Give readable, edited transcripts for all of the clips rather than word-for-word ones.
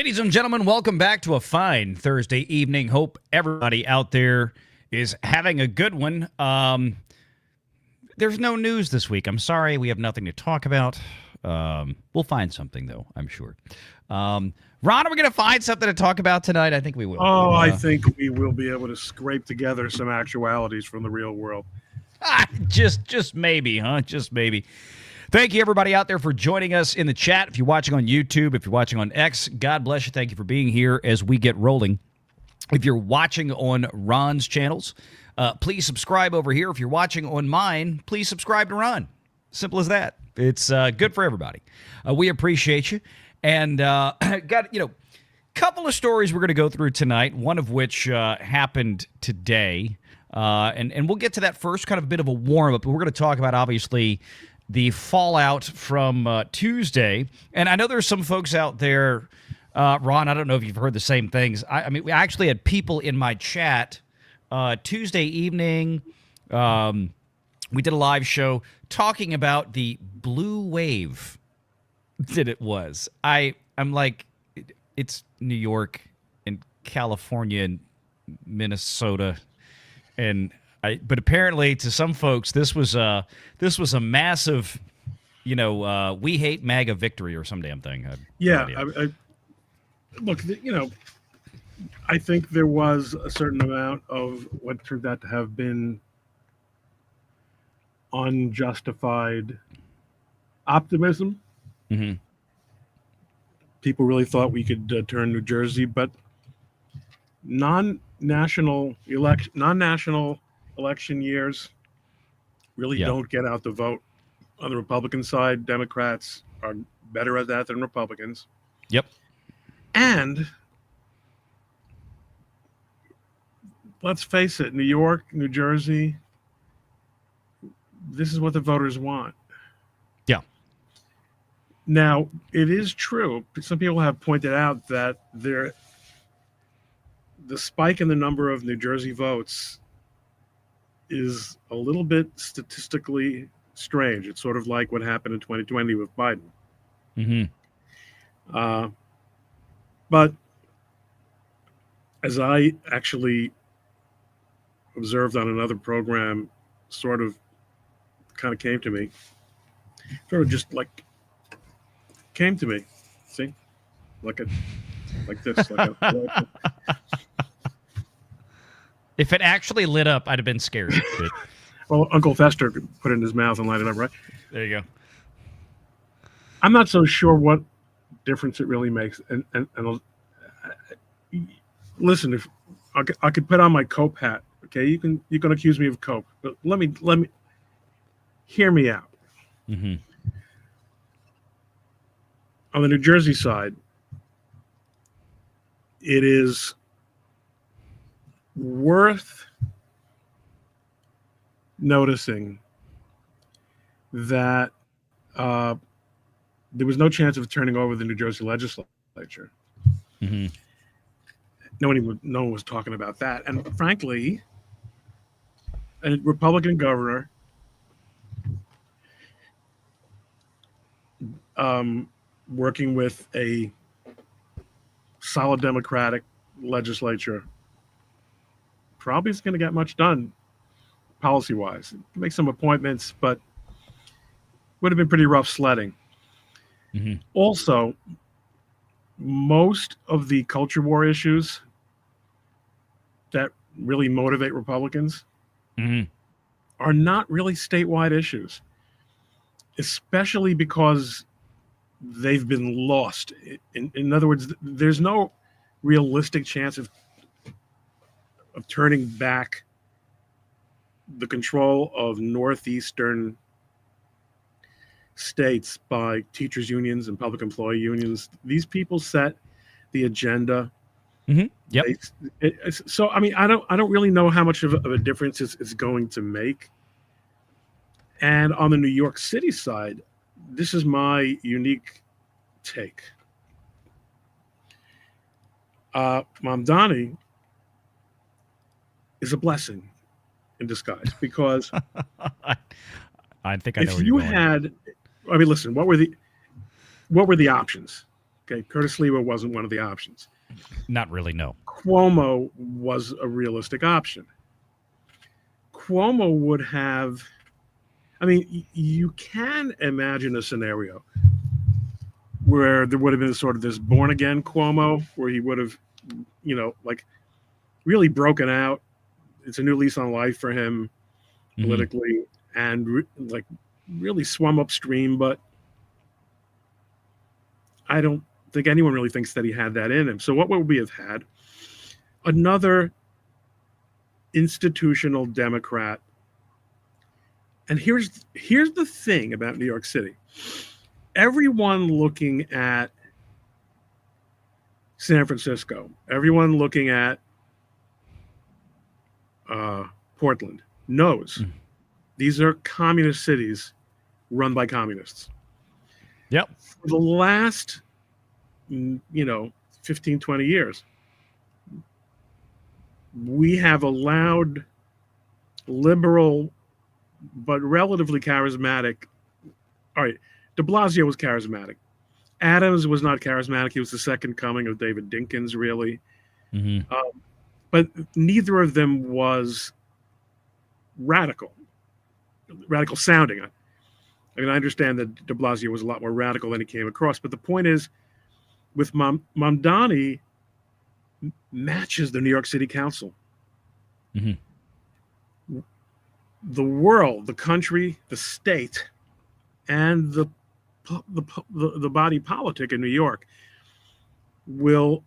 Ladies and gentlemen, welcome back to a fine Thursday evening. Hope everybody out there is having a good one. There's no news this week. I'm sorry, we have nothing to talk about. We'll find something, though, I'm sure. Ron, are we going to find something to talk about tonight? I think we will. Oh, I think we will be able to scrape together some actualities from the real world. Just maybe, huh? Just maybe. Thank you, everybody out there, for joining us in the chat. If you're watching on YouTube, if you're watching on X, God bless you. Thank you for being here as we get rolling. If you're watching on Ron's channels, please subscribe over here. If you're watching on mine, please subscribe to Ron. Simple as that. It's good for everybody. We appreciate you. And got, couple of stories we're going to go through tonight, one of which happened today. And we'll get to that first, kind of a bit of a warm-up. But we're going to talk about, obviously, the fallout from Tuesday. And I know there's some folks out there, Ron, I don't know if you've heard the same things. I mean, we actually had people in my chat Tuesday evening. We did a live show talking about the blue wave that it was. I'm like, it's New York and California and Minnesota, but apparently to some folks this was a massive, we hate MAGA victory or some damn thing. Look, I think there was a certain amount of what turned out to have been unjustified optimism. Mm-hmm. People really thought we could turn New Jersey, but non-national election years really don't get out the vote. On the Republican side, Democrats are better at that than Republicans. Yep. And let's face it, New York, New Jersey, this is what the voters want. Yeah. Now, it is true. Some people have pointed out that the spike in the number of New Jersey votes is a little bit statistically strange. It's sort of like what happened in 2020 with Biden. Mm-hmm. But as I actually observed on another program, kind of came to me. See? Like this. If it actually lit up, I'd have been scared. Well, Uncle Fester could put it in his mouth and light it up, right? There you go. I'm not so sure what difference it really makes. And listen, if I could put on my Cope hat, okay? You can accuse me of Cope, but let me hear me out. Mm-hmm. On the New Jersey side, it is worth noticing that there was no chance of turning over the New Jersey legislature. Mm-hmm. No one was talking about that. And frankly, a Republican governor working with a solid Democratic legislature probably isn't going to get much done policy-wise. Make some appointments, but would have been pretty rough sledding. Mm-hmm. Also, most of the culture war issues that really motivate Republicans are not really statewide issues, especially because they've been lost. In other words, there's no realistic chance of turning back the control of northeastern states by teachers unions and public employee unions. These people set the agenda. Mm-hmm. Yep. So I mean, I don't really know how much of a difference it's going to make. And on the New York City side, this is my unique take. Mamdani is a blessing in disguise, because I think I know if where you you're going. had, I mean, listen, what were the options? Okay, Curtis Lewa wasn't one of the options. Not really, no. Cuomo was a realistic option. Cuomo would have, I mean, you can imagine a scenario where there would have been sort of this born again Cuomo, where he would have, like really broken out. It's a new lease on life for him politically, and like really swum upstream. But I don't think anyone really thinks that he had that in him. So what would we have had? Another institutional Democrat. And here's the thing about New York City. Everyone looking at San Francisco, everyone looking at Portland knows these are communist cities run by communists. Yep. For the last, 15, 20 years, we have allowed liberal but relatively charismatic. All right, de Blasio was charismatic. Adams was not charismatic. He was the second coming of David Dinkins, really. But neither of them was radical sounding. I mean, I understand that de Blasio was a lot more radical than he came across. But the point is, with Mamdani, matches the New York City Council. The world, the country, the state, and the body politic in New York will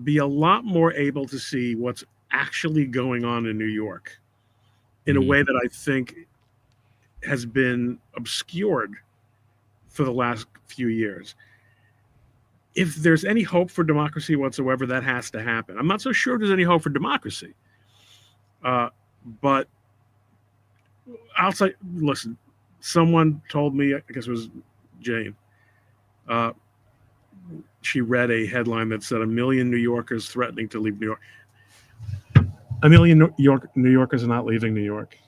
be a lot more able to see what's actually going on in New York in a way that I think has been obscured for the last few years. If there's any hope for democracy whatsoever, that has to happen. I'm not so sure there's any hope for democracy. But I'll say, listen, someone told me, I guess it was Jane, she read a headline that said 1 million New Yorkers threatening to leave New York. 1 million New Yorkers are not leaving New York.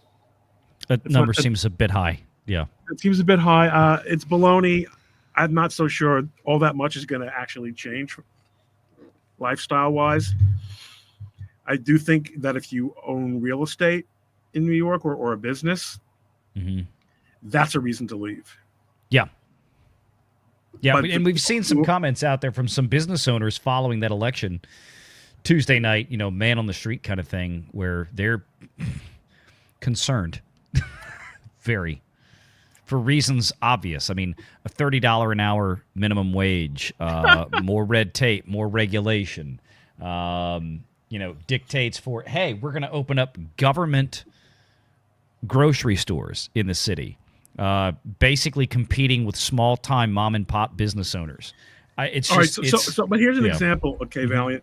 That number seems a bit high. Yeah. It seems a bit high. It's baloney. I'm not so sure all that much is going to actually change lifestyle-wise. I do think that if you own real estate in New York or a business, that's a reason to leave. Yeah. Yeah, and we've seen some comments out there from some business owners following that election Tuesday night, man on the street kind of thing, where they're concerned. Very. For reasons obvious. I mean, a $30 an hour minimum wage, more red tape, more regulation, dictates for, hey, we're going to open up government grocery stores in the city, basically competing with small-time mom-and-pop business owners. But here's an example, okay, Valliant.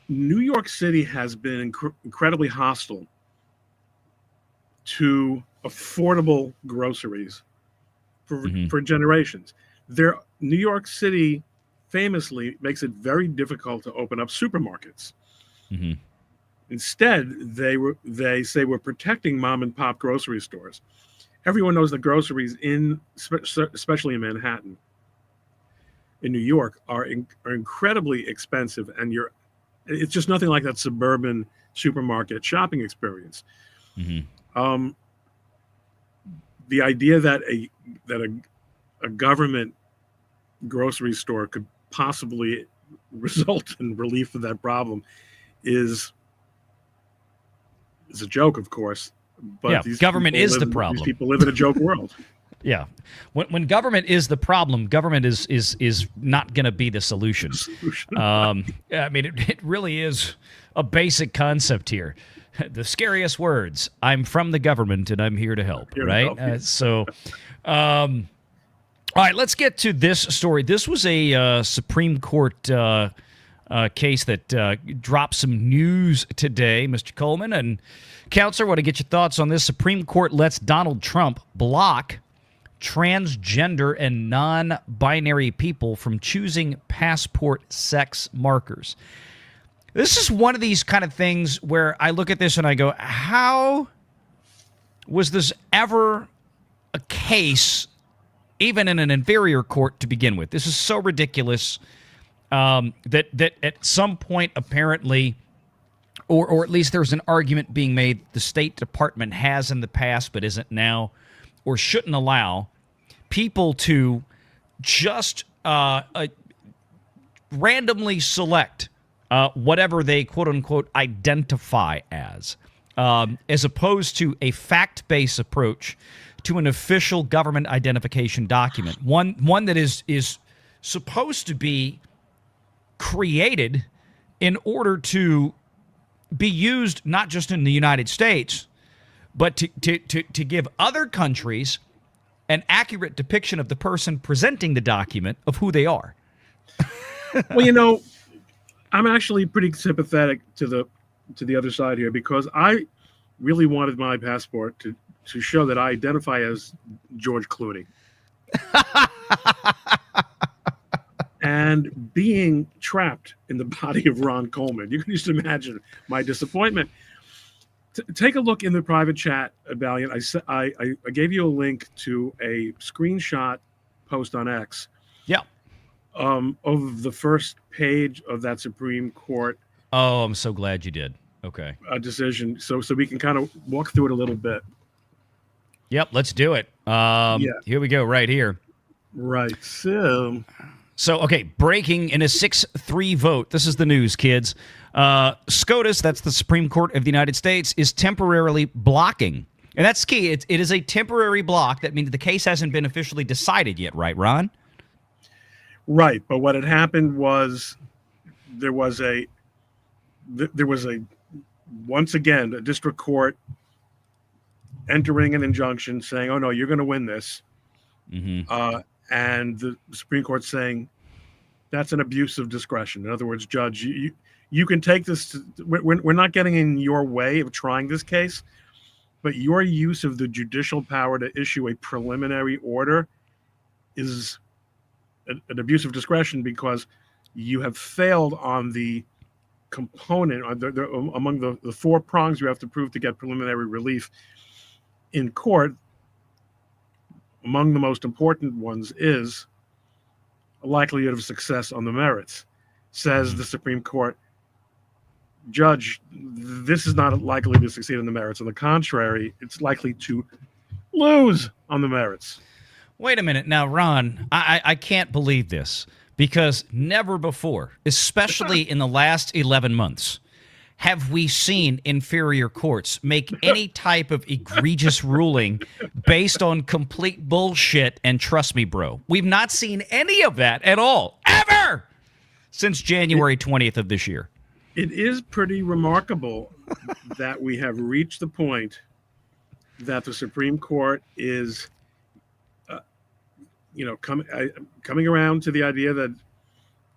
New York City has been incredibly hostile to affordable groceries for generations. New York City famously makes it very difficult to open up supermarkets. Instead, they say we're protecting mom and pop grocery stores. Everyone knows that groceries especially in Manhattan, in New York, are incredibly expensive, and it's just nothing like that suburban supermarket shopping experience. The idea that a government grocery store could possibly result in relief of that problem is a joke, of course. But government is the problem. These people live in a joke world. Yeah, when government is the problem, government is not going to be the solution. I mean, it really is a basic concept here. The scariest words: "I'm from the government and I'm here to help." Right? All right, let's get to this story. This was a Supreme Court case that dropped some news today, Mr. Coleman. And, Counselor, I want to get your thoughts on this. Supreme Court lets Donald Trump block transgender and non-binary people from choosing passport sex markers. This is one of these kind of things where I look at this and I go, how was this ever a case, even in an inferior court to begin with? This is so ridiculous. that at some point apparently, or at least there's an argument being made, the State Department has in the past but isn't now, or shouldn't allow people to just randomly select whatever they quote unquote identify as opposed to a fact-based approach to an official government identification document. One that is supposed to be created in order to be used not just in the United States, but to give other countries an accurate depiction of the person presenting the document of who they are. Well, I'm actually pretty sympathetic to the other side here, because I really wanted my passport to show that I identify as George Clooney. And being trapped in the body of Ron Coleman, you can just imagine my disappointment. Take a look in the private chat at Valliant. I gave you a link to a screenshot post on X. Yeah. Of the first page of that Supreme Court. Oh, I'm so glad you did. Okay. Decision. So we can kind of walk through it a little bit. Yep, let's do it. Here we go, right here. Right. So, okay, breaking in a 6-3 vote. This is the news, kids. SCOTUS, that's the Supreme Court of the United States, is temporarily blocking. And that's key. It is a temporary block. That means the case hasn't been officially decided yet, right, Ron? Right. But what had happened was there was once again, a district court entering an injunction saying, oh, no, you're going to win this. Mm-hmm. And the Supreme Court saying that's an abuse of discretion. In other words, Judge, you can take this. We're not getting in your way of trying this case, but your use of the judicial power to issue a preliminary order is an abuse of discretion, because you have failed on the component among the four prongs you have to prove to get preliminary relief in court. Among the most important ones is a likelihood of success on the merits. Says the Supreme Court, Judge, this is not likely to succeed on the merits. On the contrary, it's likely to lose on the merits. Wait a minute. Now, Ron, I can't believe this, because never before, especially in the last 11 months, have we seen inferior courts make any type of egregious ruling based on complete bullshit. And trust me, bro, we've not seen any of that at all, ever, since January 20th of this year. It is pretty remarkable that we have reached the point that the Supreme Court is, coming around to the idea that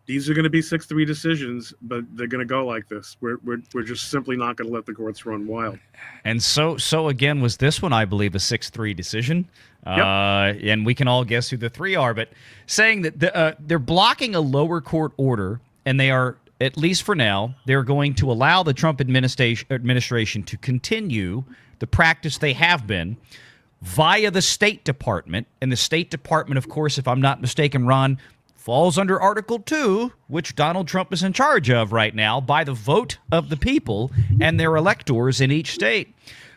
these are going to be 6-3 decisions, but they're going to go like this. We're just simply not going to let the courts run wild. And so again, was this one, I believe, a 6-3 decision? Yep. And we can all guess who the three are. But saying that they're blocking a lower court order, and they are, at least for now, they're going to allow the Trump administration to continue the practice they have been via the State Department. And the State Department, of course, if I'm not mistaken, Ron, falls under Article 2, which Donald Trump is in charge of right now by the vote of the people and their electors in each state,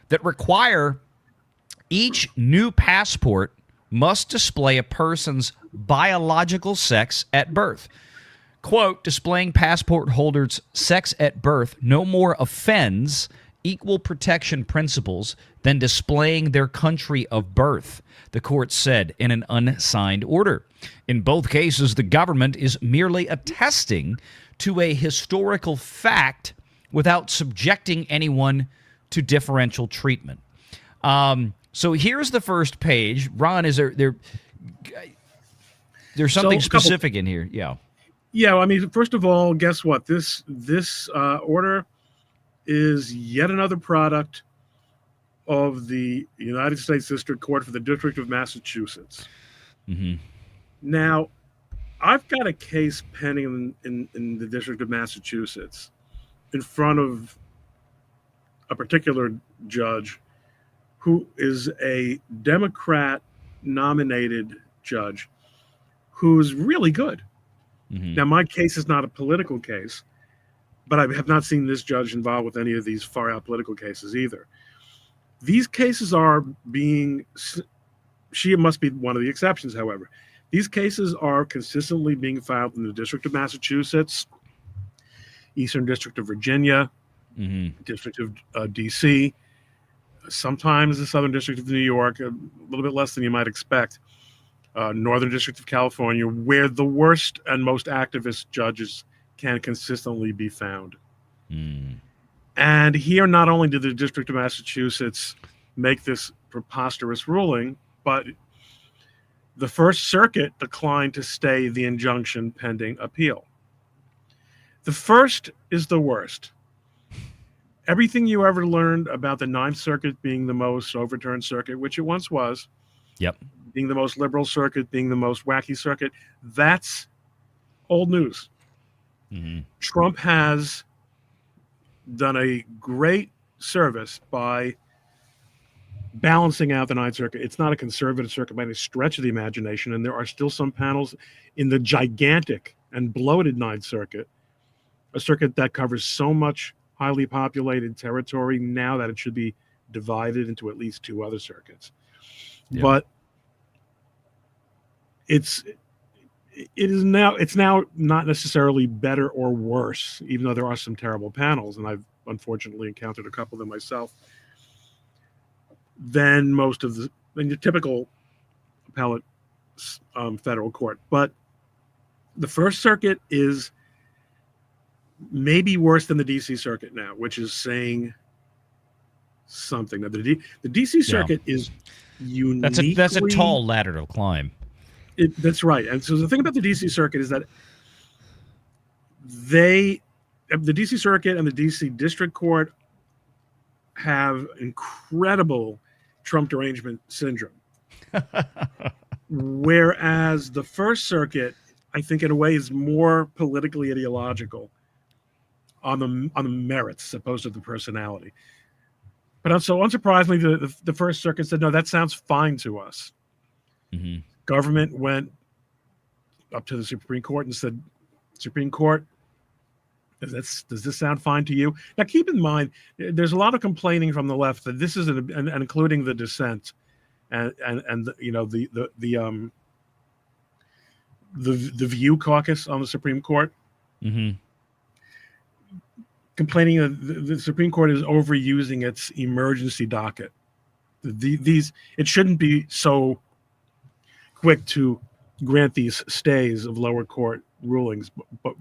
that require each new passport must display a person's biological sex at birth. Quote, displaying passport holders' sex at birth no more offends equal protection principles than displaying their country of birth, the court said in an unsigned order. In both cases, the government is merely attesting to a historical fact without subjecting anyone to differential treatment. So here's the first page. Ron, is there's something specific in here? Yeah. Yeah, I mean, first of all, guess what? This order is yet another product of the United States District Court for the District of Massachusetts. Mm-hmm. Now, I've got a case pending in the District of Massachusetts in front of a particular judge who is a Democrat-nominated judge who's really good. Now, my case is not a political case, but I have not seen this judge involved with any of these far-out political cases either. These cases are being, she must be one of the exceptions, however. These cases are consistently being filed in the District of Massachusetts, Eastern District of Virginia, District of D.C., sometimes the Southern District of New York, a little bit less than you might expect, Northern District of California, where the worst and most activist judges can consistently be found. And here, not only did the District of Massachusetts make this preposterous ruling, but the First Circuit declined to stay the injunction pending appeal. The first is the worst. Everything you ever learned about the Ninth Circuit being the most overturned circuit, which it once was, being the most liberal circuit, being the most wacky circuit, that's old news. Trump has done a great service by balancing out the Ninth Circuit. It's not a conservative circuit by any stretch of the imagination, and there are still some panels in the gigantic and bloated Ninth Circuit, a circuit that covers so much highly populated territory now that it should be divided into at least two other circuits. But it's now not necessarily better or worse, even though there are some terrible panels, and I've unfortunately encountered a couple of them myself, than most of than your typical appellate federal court. But the First Circuit is maybe worse than the D.C. Circuit now, which is saying something. Now, the D.C. Circuit is uniquely... That's a tall ladder to climb. That's right. And so the thing about the D.C. Circuit is that the D.C. Circuit and the D.C. District Court have incredible Trump derangement syndrome. Whereas the First Circuit, I think in a way, is more politically ideological on the merits as opposed to the personality. But so unsurprisingly, the First Circuit said, no, that sounds fine to us. Government went up to the Supreme Court and said, Supreme Court, does this sound fine to you? Now, keep in mind, there's a lot of complaining from the left that this is, and including the dissent, and the View caucus on the Supreme Court, complaining that the Supreme Court is overusing its emergency docket. It shouldn't be so quick to grant these stays of lower court rulings, but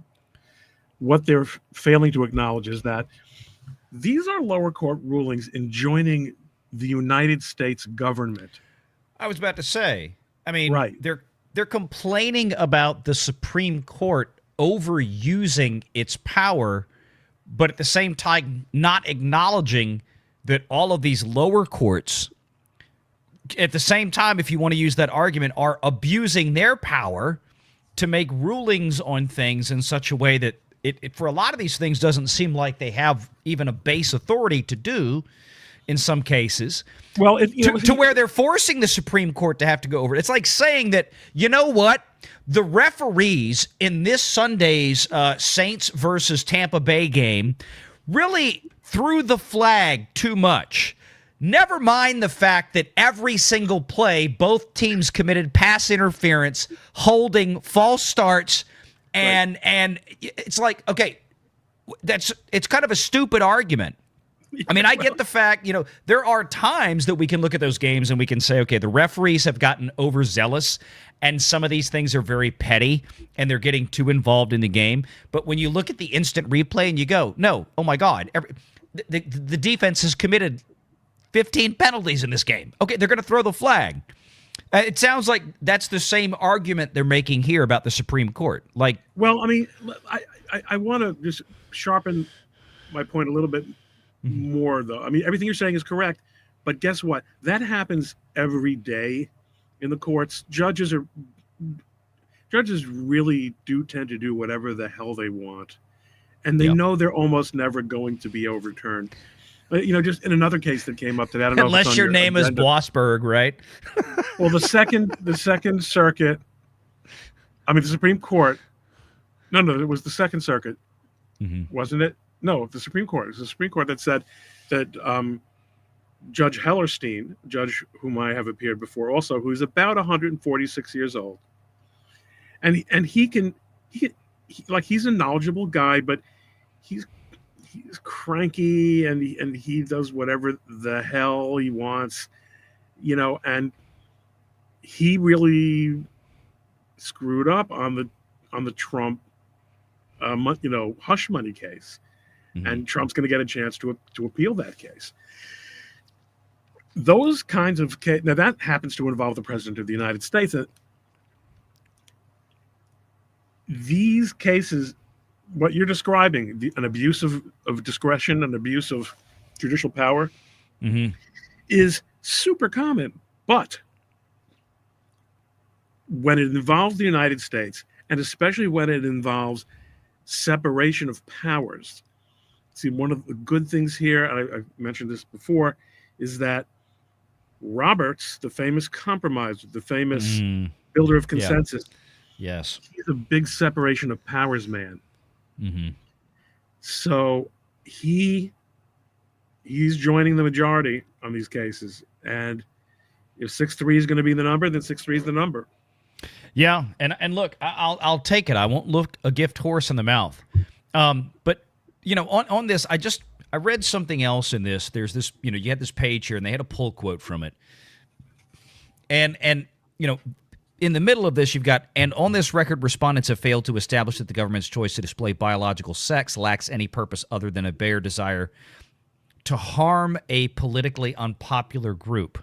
what they're failing to acknowledge is that these are lower court rulings enjoining the United States government. I was about to say, I mean, right. They're complaining about the Supreme Court overusing its power, but at the same time not acknowledging that all of these lower courts, at the same time, if you want to use that argument, are abusing their power to make rulings on things in such a way that it for a lot of these things doesn't seem like they have even a base authority to do in some cases. Well, to where they're forcing the Supreme Court to have to go over it. It's like saying that, you know what? The referees in this Sunday's Saints versus Tampa Bay game really threw the flag too much. Never mind the fact that every single play, both teams committed pass interference, holding, false starts, and it's like, okay, it's kind of a stupid argument. I mean, I get the fact, there are times that we can look at those games and we can say, okay, the referees have gotten overzealous and some of these things are very petty and they're getting too involved in the game. But when you look at the instant replay and you go, no, oh my God, the defense has committed 15 penalties in this game. Okay, they're going to throw the flag. It sounds like that's the same argument they're making here about the Supreme Court. Well, I mean, I want to just sharpen my point a little bit more, though. I mean, everything you're saying is correct, but guess what? That happens every day in the courts. Judges really do tend to do whatever the hell they want, and they know they're almost never going to be overturned. Just in another case that came up today, I don't know unless your name is Blossberg, right? Well, the second circuit, I mean, the Supreme Court No, it was the Second Circuit, Hmm. wasn't it? No, the Supreme Court. It was the Supreme Court that said that Judge Hellerstein, judge whom I have appeared before, also who's about 146 years old, and he's a knowledgeable guy, but he's he's cranky and he does whatever the hell he wants, and he really screwed up on the Trump, hush money case, Hmm. and Trump's going to get a chance to appeal that case. Those kinds of now that happens to involve the president of the United States. These cases, what you're describing, an abuse of discretion, an abuse of judicial power, Hmm. is super common. But when it involves the United States, and especially when it involves separation of powers, see, one of the good things here, and I've mentioned this before, is that Roberts, the famous compromiser, the famous Mm. builder of Yeah. consensus, Yes. he's a big separation of powers man. Hmm. So he's joining the majority on these cases. And if 6-3 is going to be the number, then 6-3 is the number. Yeah, and look, I'll take it. I won't look a gift horse in the mouth. But on this, I read something else in this. There's this, you had this page here, and they had a pull quote from it. And in the middle of this, you've got, and on this record, respondents have failed to establish that the government's choice to display biological sex lacks any purpose other than a bare desire to harm a politically unpopular group.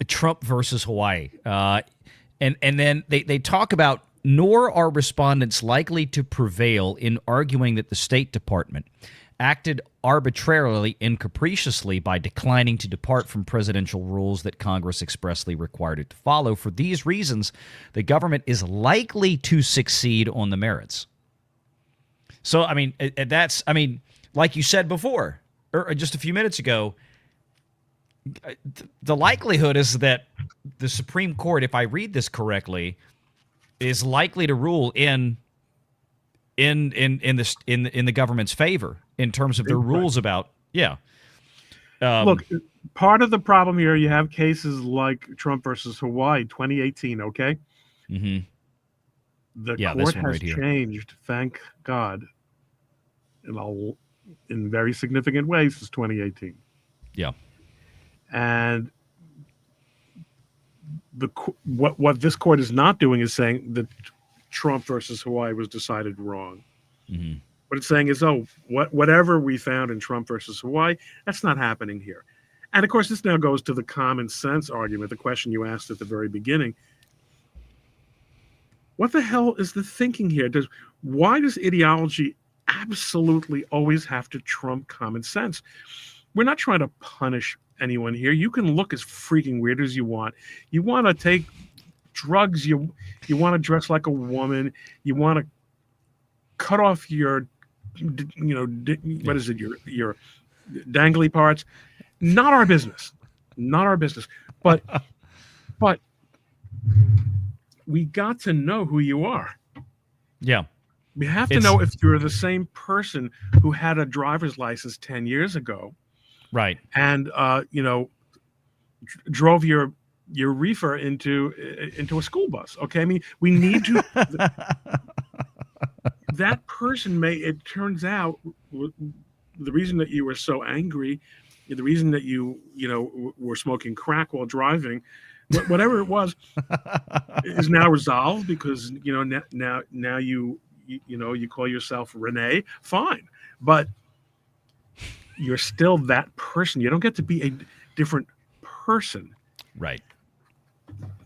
Trump versus Hawaii. And then they talk about, nor are respondents likely to prevail in arguing that the State Department acted arbitrarily and capriciously by declining to depart from presidential rules that Congress expressly required it to follow. For these reasons, the government is likely to succeed on the merits. So, like you said before, or just a few minutes ago, the likelihood is that the Supreme Court, if I read this correctly, is likely to rule in the government's favor in terms of their rules about Look, part of the problem here, you have cases like Trump versus Hawaii, 2018. Okay, mm-hmm. The court has changed, thank God, in very significant ways since 2018. Yeah. And what this court is not doing is saying that Trump versus Hawaii was decided wrong. Mm-hmm. What it's saying is, whatever we found in Trump versus Hawaii, that's not happening here. And of course, this now goes to the common sense argument, the question you asked at the very beginning. What the hell is the thinking here? Why does ideology absolutely always have to trump common sense? We're not trying to punish anyone here. You can look as freaking weird as you want. You want to take drugs. You want to dress like a woman. You want to cut off your, what is it? Your dangly parts. Not our business. Not our business. But we got to know who you are. Yeah. We have to know if you're the same person who had a driver's license 10 years ago. Right. And, drove your reefer into a school bus. Okay. I mean, we need to, that person it turns out the reason that you were so angry, the reason that you were smoking crack while driving, whatever it was, is now resolved because, now you call yourself Renee, fine. But you're still that person. You don't get to be a different person. Right.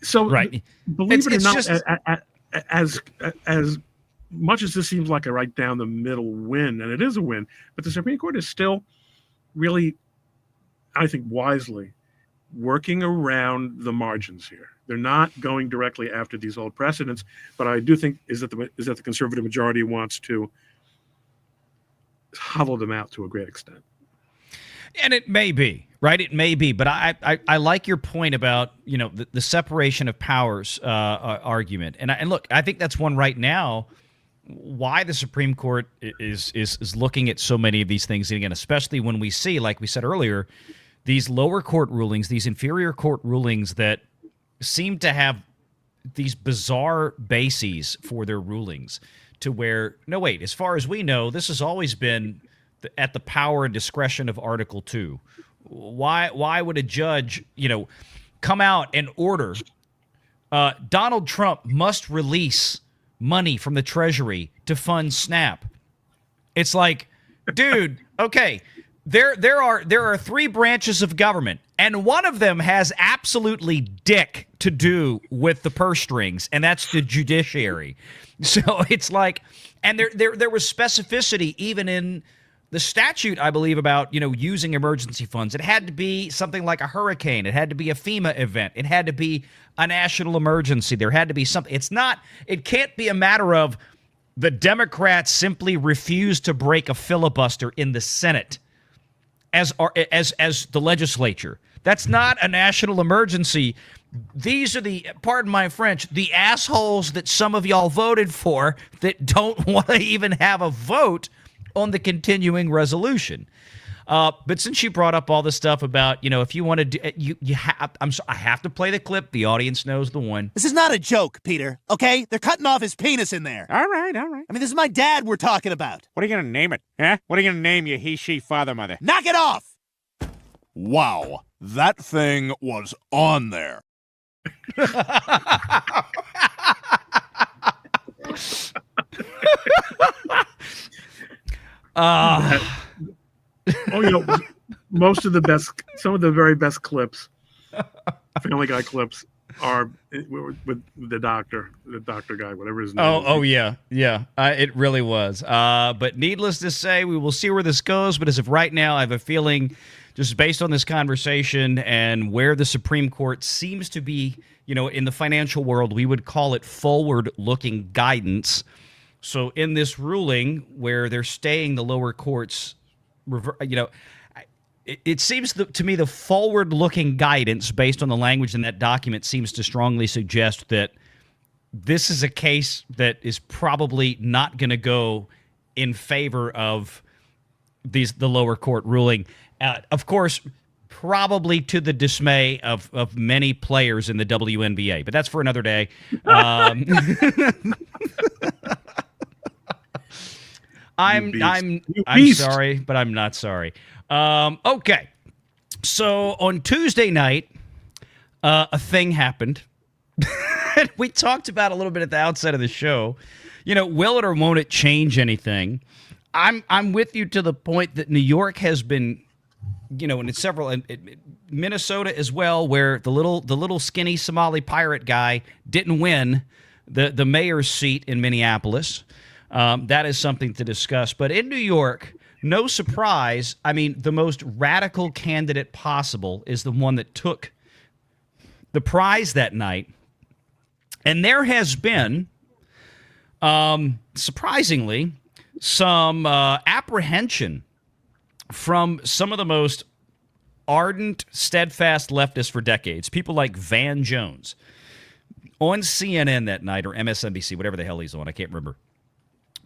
So, right. Believe it or not, as much as this seems like a right down the middle win, and it is a win, but the Supreme Court is still really, I think, wisely working around the margins here. They're not going directly after these old precedents, but I do think is that the conservative majority wants to hollow them out to a great extent. And it may be, right? It may be, but I like your point about the separation of powers argument, and look, I think that's one right now. Why the Supreme Court is looking at so many of these things again, especially when we see, like we said earlier, these lower court rulings, these inferior court rulings that seem to have these bizarre bases for their rulings, to where no, wait, as far as we know, this has always been at the power and discretion of Article 2. Why would a judge, come out and order Donald Trump must release money from the Treasury to fund SNAP? It's like, dude, okay, there are three branches of government, and one of them has absolutely dick to do with the purse strings, and that's the judiciary. So it's like, and there was specificity even in the statute, I believe, about using emergency funds. It had to be something like a hurricane. It had to be a FEMA event. It had to be a national emergency. There had to be something. It can't be a matter of the Democrats simply refuse to break a filibuster in the Senate as the legislature. That's not a national emergency. These are pardon my French, the assholes that some of y'all voted for that don't want to even have a vote on the continuing resolution. But since you brought up all this stuff about, if you want to do, I have to play the clip. The audience knows the one. This is not a joke, Peter, okay? They're cutting off his penis in there. All right. I mean, this is my dad we're talking about. What are you going to name it? Huh? What are you going to name your he, she, father, mother? Knock it off! Wow, that thing was on there. Most of the best, some of the very best clips, Family Guy clips, are with the doctor guy, whatever his name is. Oh yeah. It really was. But needless to say, we will see where this goes. But as of right now, I have a feeling, just based on this conversation and where the Supreme Court seems to be, in the financial world, we would call it forward-looking guidance. So in this ruling where they're staying the lower courts, it seems to me the forward-looking guidance based on the language in that document seems to strongly suggest that this is a case that is probably not going to go in favor of the lower court ruling. Of course, probably to the dismay of many players in the WNBA, but that's for another day. I'm sorry, but I'm not sorry. Okay, so on Tuesday night, a thing happened. We talked about a little bit at the outset of the show. Will it or won't it change anything? I'm with you to the point that New York has been, and several, Minnesota as well, where the little skinny Somali pirate guy didn't win the mayor's seat in Minneapolis. That is something to discuss. But in New York, no surprise, I mean, the most radical candidate possible is the one that took the prize that night. And there has been, surprisingly, some apprehension from some of the most ardent, steadfast leftists for decades, people like Van Jones, on CNN that night, or MSNBC, whatever the hell he's on, I can't remember,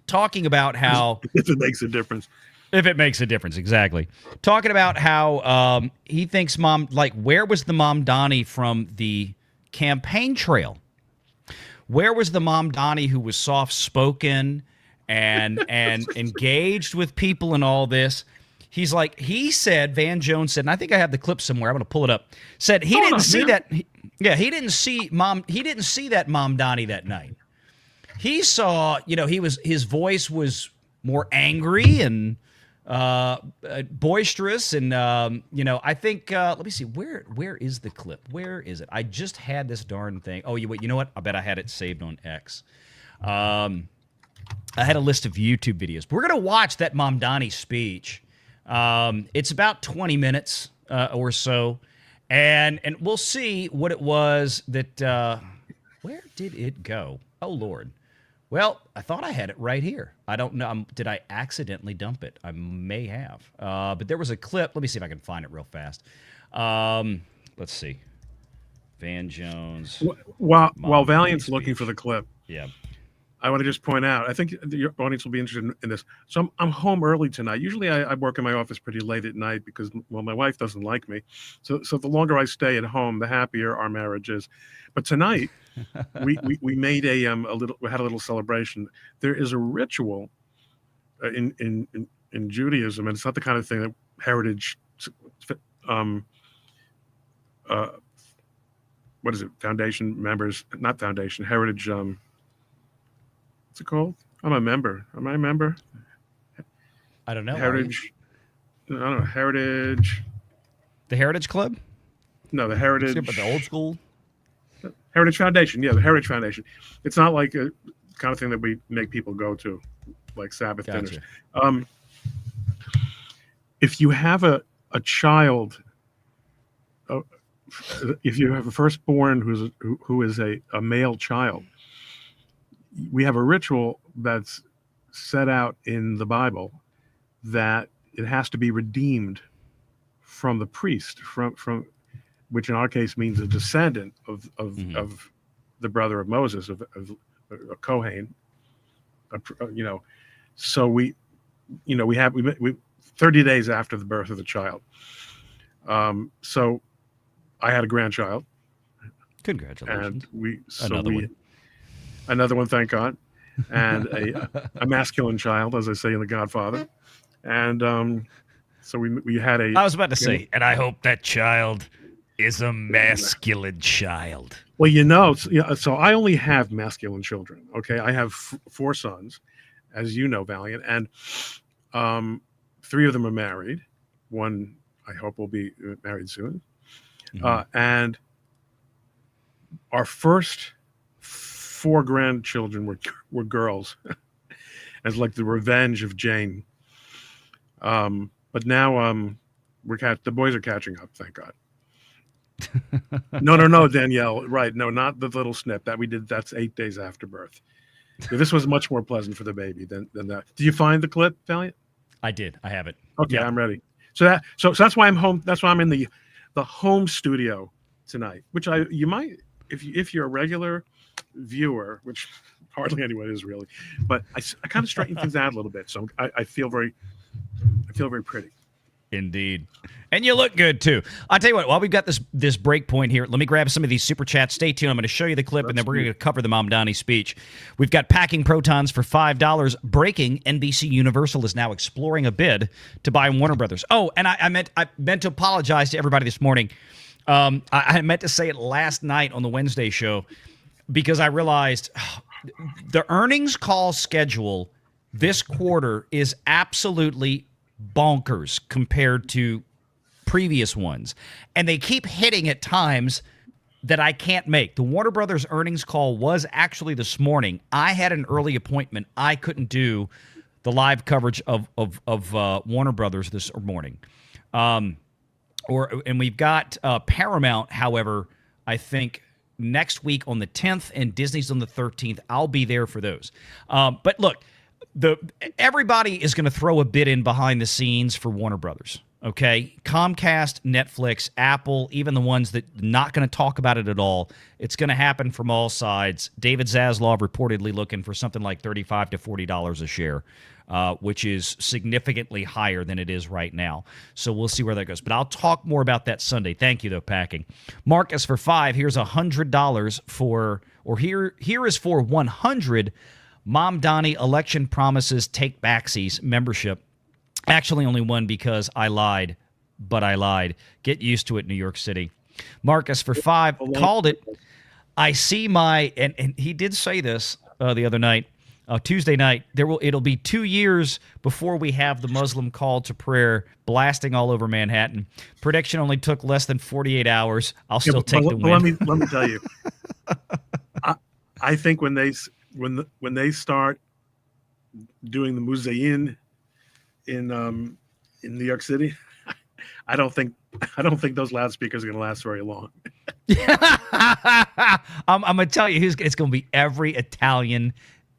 talking about how... If it makes a difference. If it makes a difference, exactly. Talking about how he thinks where was the Mamdani from the campaign trail? Where was the Mamdani who was soft-spoken and engaged with people and all this? He said, Van Jones said, and I think I have the clip somewhere. I'm going to pull it up. Said he didn't see that. He didn't see that Mamdani that night. He saw, his voice was more angry and boisterous, and I think let me see, where is the clip? Where is it? I just had this darn thing. Oh, you know what? I bet I had it saved on X. I had a list of YouTube videos. We're gonna watch that Mamdani speech. It's about 20 minutes or so, and we'll see what it was that. Where did it go? Oh Lord. Well, I thought I had it right here. I don't know. Did I accidentally dump it? I may have. But there was a clip. Let me see if I can find it real fast. Let's see. Van Jones. While Valiant's looking for the clip, Yeah. I want to just point out, I think your audience will be interested in this. So I'm home early tonight. Usually I work in my office pretty late at night because, well, my wife doesn't like me. So the longer I stay at home, the happier our marriage is. But tonight, we made we had a little celebration. There is a ritual in Judaism, and it's not the kind of thing that Heritage, what is it? Foundation members, not Foundation, Heritage. What's it called? I'm a member. Am I a member? I don't know. Heritage. I don't know. Heritage. The Heritage Club? No, the Heritage. But the old school? Heritage Foundation. Yeah, the Heritage Foundation. It's not like a kind of thing that we make people go to, like Sabbath dinners. If you have a child, if you have a firstborn who is a male child, we have a ritual that's set out in the Bible that it has to be redeemed from the priest, from which in our case means a descendant of the brother of Moses, of a Kohen. So we 30 days after the birth of the child. So I had a grandchild. Congratulations. And another one, thank God, and a masculine child, as I say in The Godfather, and so we had a. I was about to say, and I hope that child is a masculine child. Well, so I only have masculine children. Okay, I have 4 sons, as you know, Valliant, and 3 of them are married. One, I hope, will be married soon, and our first 4 grandchildren were girls, as like the revenge of Jane. But now the boys are catching up, thank God. No, Danielle, right? No, not the little snip that we did. That's 8 days after birth. Yeah, this was much more pleasant for the baby than that. Did you find the clip, Valiant? I did. I have it. Okay, yeah. I'm ready. So that's why I'm home. That's why I'm in the home studio tonight. Which you might, if you're a regular viewer, which hardly anyone is really, but I kind of straighten things out a little bit, so I feel very pretty. Indeed. And you look good too. I'll tell you what, while we've got this break point here, let me grab some of these super chats. Stay tuned. I'm going to show you the clip, and then we're going to cover the Mamdani speech. We've got packing protons for $5. Breaking, NBC Universal is now exploring a bid to buy Warner Brothers. Oh, and I meant to apologize to everybody this morning. I meant to say it last night on the Wednesday show, because I realized the earnings call schedule this quarter is absolutely bonkers compared to previous ones. And they keep hitting at times that I can't make. The Warner Brothers earnings call was actually this morning. I had an early appointment. I couldn't do the live coverage of Warner Brothers this morning. And we've got Paramount, however, I think next week on the 10th, and Disney's on the 13th. I'll be there for those. But look, everybody is going to throw a bid in behind the scenes for Warner Brothers. Okay, Comcast, Netflix, Apple, even the ones that not going to talk about it at all. It's going to happen from all sides. David Zaslav reportedly looking for something like $35 to $40 a share, which is significantly higher than it is right now. So we'll see where that goes. But I'll talk more about that Sunday. Thank you, though, Packing. Marcus for $5. Here's $100 for, or here is for 100 Mamdani election promises take backsies membership. Actually, only one because I lied, but I lied. Get used to it, New York City. Marcus for $5 called it. I see my, and he did say this the other night, Tuesday night. It'll be 2 years before we have the Muslim call to prayer blasting all over Manhattan. Prediction only took less than 48 hours. I'll still take the win. Let me tell you. I think when they start doing the Muzayin in New York City, I don't think those loudspeakers are going to last very long. I'm going to tell you, it's going to be every Italian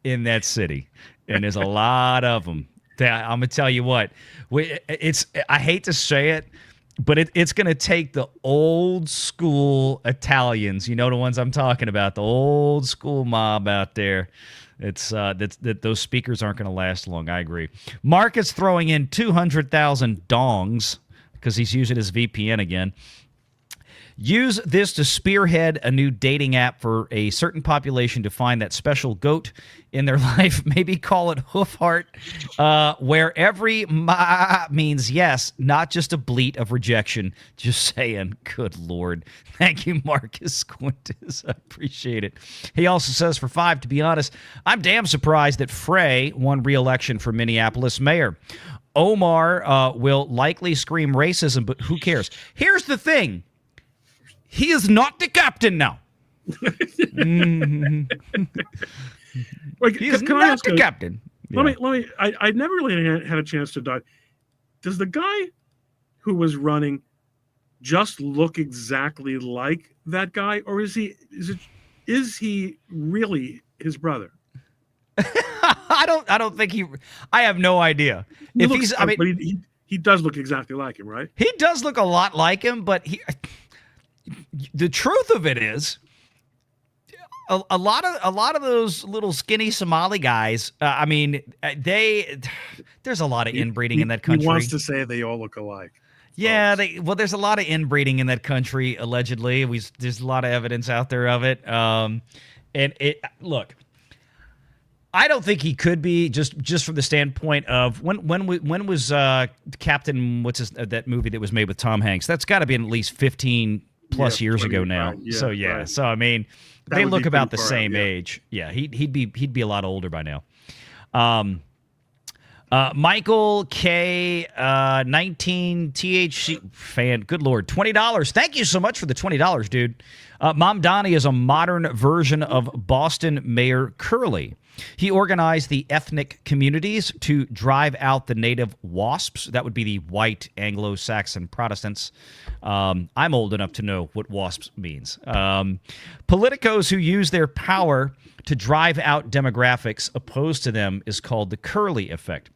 in that city, and there's a lot of them. I'm gonna tell you what, I hate to say it, but it's gonna take the old school Italians. You know the ones I'm talking about, the old school mob out there. That those speakers aren't going to last long. I agree. Mark is throwing in 200,000 dongs because he's using his VPN again. Use this to spearhead a new dating app for a certain population to find that special goat in their life. Maybe call it Hoofheart, where every ma means yes, not just a bleat of rejection. Just saying. Good Lord. Thank you, Marcus Quintus. I appreciate it. He also says, for 5, to be honest, I'm damn surprised that Frey won re-election for Minneapolis mayor. Omar will likely scream racism, but who cares? Here's the thing. He is not the captain now. Wait, He's can I not ask the you- captain. Let me. I never really had a chance to dive. Does the guy who was running just look exactly like that guy, or is he really his brother? I don't think he. I have no idea. If Looks- he's, I mean, but he does look exactly like him, right? he does look a lot like him, but the truth of it is, a lot of those little skinny Somali guys. I mean, there's a lot of inbreeding in that country. He wants to say they all look alike. Yeah, there's a lot of inbreeding in that country, allegedly. There's a lot of evidence out there of it. Look, I don't think he could be just from the standpoint of when was Captain that movie that was made with Tom Hanks? That's got to be at least 15 plus years ago now. Right, yeah, so yeah, right. so I mean, That they would look be about the pretty far same out, yeah. age. Yeah, he'd be a lot older by now. Michael K, 19 THC fan. Good Lord, $20. Thank you so much for the $20, dude. Mom Donnie is a modern version of Boston Mayor Curley. He organized the ethnic communities to drive out the native wasps. That would be the white Anglo-Saxon Protestants. I'm old enough to know what wasps means. Politicos who use their power to drive out demographics opposed to them is called the Curley effect.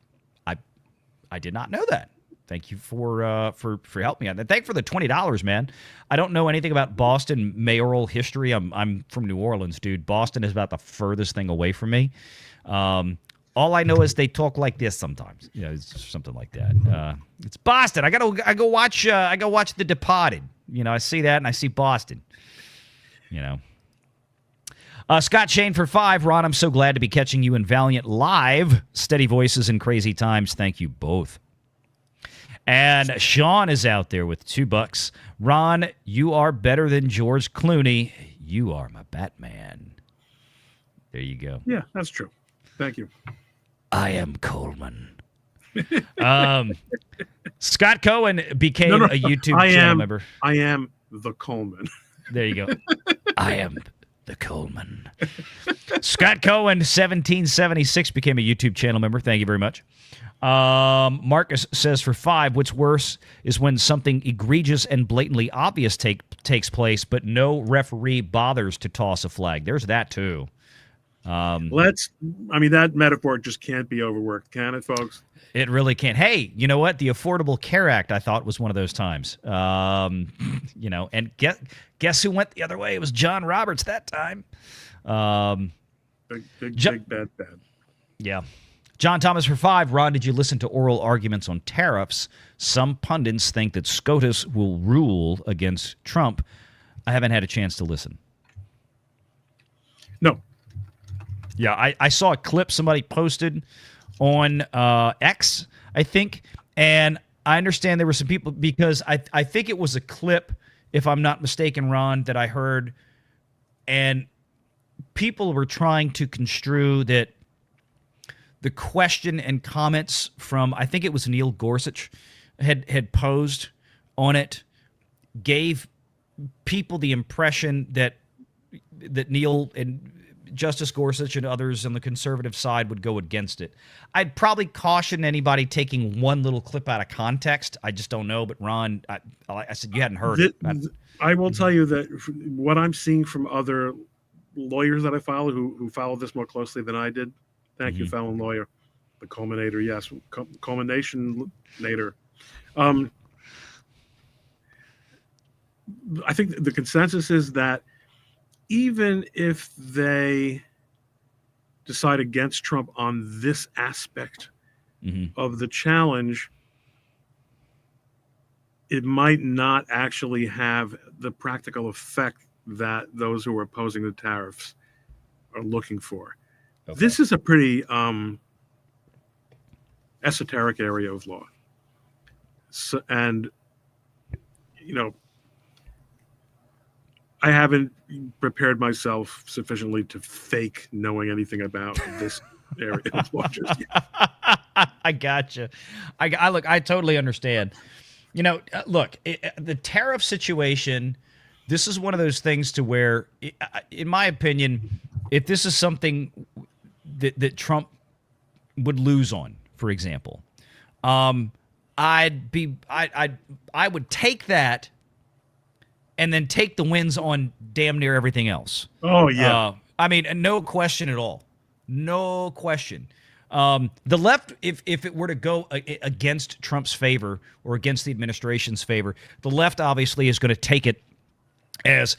I did not know that. Thank you for helping me on that. Thank you for the $20, man. I don't know anything about Boston mayoral history. I'm from New Orleans, dude. Boston is about the furthest thing away from me. All I know is they talk like this sometimes. You know, it's something like that. It's Boston. I go watch The Departed. You know, I see that and I see Boston. You know. Scott Shane for 5. Ron, I'm so glad to be catching you in Valliant live. Steady voices in crazy times. Thank you both. And Sean is out there with $2. Ron, you are better than George Clooney. You are my Batman. There you go. Yeah, that's true. Thank you. I am Coleman. Scott Cohen became a YouTube channel member. I am the Coleman. There you go. I am the Coleman. Scott Cohen, 1776, became a YouTube channel member. Thank you very much. Marcus says for 5, what's worse is when something egregious and blatantly obvious takes place, but no referee bothers to toss a flag. There's that too. That metaphor just can't be overworked, can it, folks? It really can't. Hey, you know what? The Affordable Care Act, I thought, was one of those times. And guess who went the other way? It was John Roberts that time. Big bad. Yeah. John Thomas for 5. Ron, did you listen to oral arguments on tariffs? Some pundits think that SCOTUS will rule against Trump. I haven't had a chance to listen. No. Yeah, I saw a clip somebody posted on X, I think, and I understand there were some people, because I think it was a clip, if I'm not mistaken, Ron, that I heard, and people were trying to construe that the question and comments from, I think it was Neil Gorsuch, had posed on it, gave people the impression that Neil and Justice Gorsuch and others on the conservative side would go against it. I'd probably caution anybody taking one little clip out of context. I just don't know. But Ron, I said you hadn't heard it. I will tell you that what I'm seeing from other lawyers that I follow who followed this more closely than I did. Thank you, fellow lawyer. The Culminator, yes, Culmination-nator. I think the consensus is that even if they decide against Trump on this aspect of the challenge, it might not actually have the practical effect that those who are opposing the tariffs are looking for. Okay. This is a pretty esoteric area of law. So, and, you know, I haven't prepared myself sufficiently to fake knowing anything about this area of law just yet. I gotcha. I totally understand. You know, look, the tariff situation, this is one of those things to where, in my opinion, if this is something that Trump would lose on, for example, I would take that and then take the wins on damn near everything else. Oh, yeah. I mean, no question at all. No question. The left, if it were to go against Trump's favor or against the administration's favor, the left obviously is going to take it as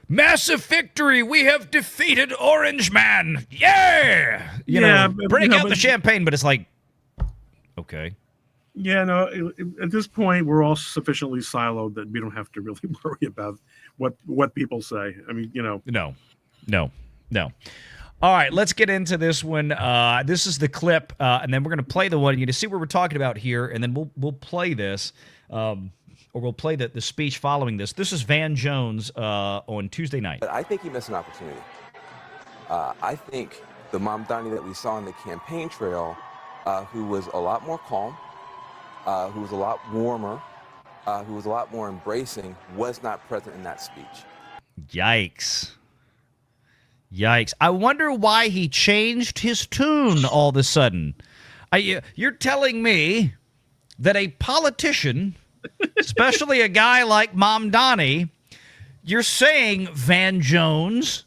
massive victory. We have defeated Orange Man. Yeah. You know, break out the champagne, but it's like, okay. Yeah, no, at this point, we're all sufficiently siloed that we don't have to really worry about what people say. I mean, you know. No. All right, let's get into this one. This is the clip, and then we're going to play the one. You to see what we're talking about here, and then we'll play this, or we'll play the speech following this. This is Van Jones on Tuesday night. I think he missed an opportunity. I think the Mamdani that we saw on the campaign trail, who was a lot more calm, who was a lot warmer, who was a lot more embracing, was not present in that speech. Yikes. I wonder why he changed his tune all of a sudden. You're telling me that a politician, especially a guy like Mamdani, you're saying Van Jones,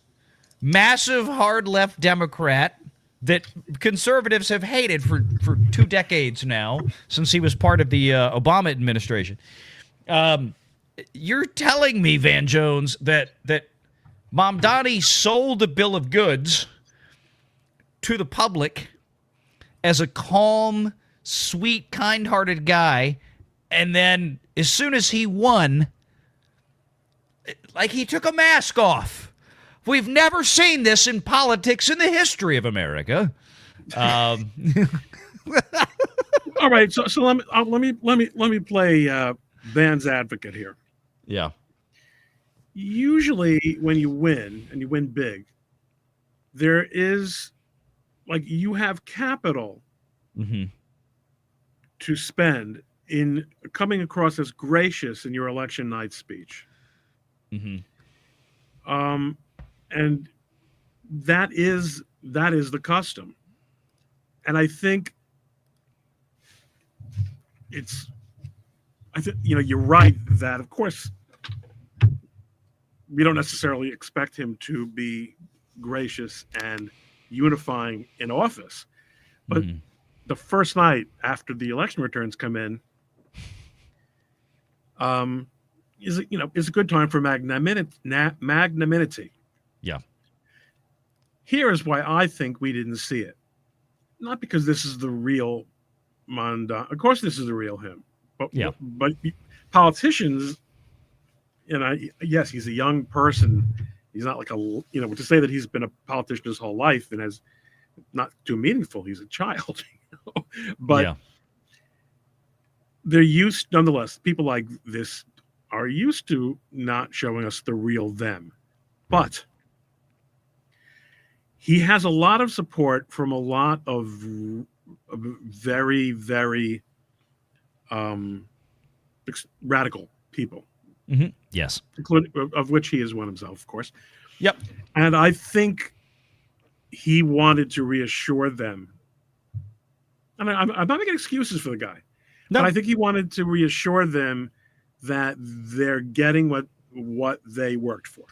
massive hard left Democrat that conservatives have hated for 2 decades now, since he was part of the Obama administration. You're telling me, Van Jones, that Mamdani sold a bill of goods to the public as a calm, sweet, kind-hearted guy, and then as soon as he won, like he took a mask off. We've never seen this in politics in the history of America. All right, so let me play Van's advocate here. Yeah. Usually when you win, and you win big, there is, like, you have capital to spend in coming across as gracious in your election night speech. And that is the custom. And I think you're right that, of course, we don't necessarily expect him to be gracious and unifying in office. But the first night after the election returns come in, is a good time for magnanimity. Yeah. Here is why I think we didn't see it. Not because this is the real Mamdani. Of course, this is the real him. But politicians, yes, he's a young person. He's not like to say that he's been a politician his whole life and has not too meaningful. He's a child, but they're used, nonetheless. People like this are used to not showing us the real them, but he has a lot of support from a lot of very, very radical people. Yes. Including, of which he is one himself, of course. Yep. And I think he wanted to reassure them. And I'm not making excuses for the guy. No. But I think he wanted to reassure them that they're getting what they worked for.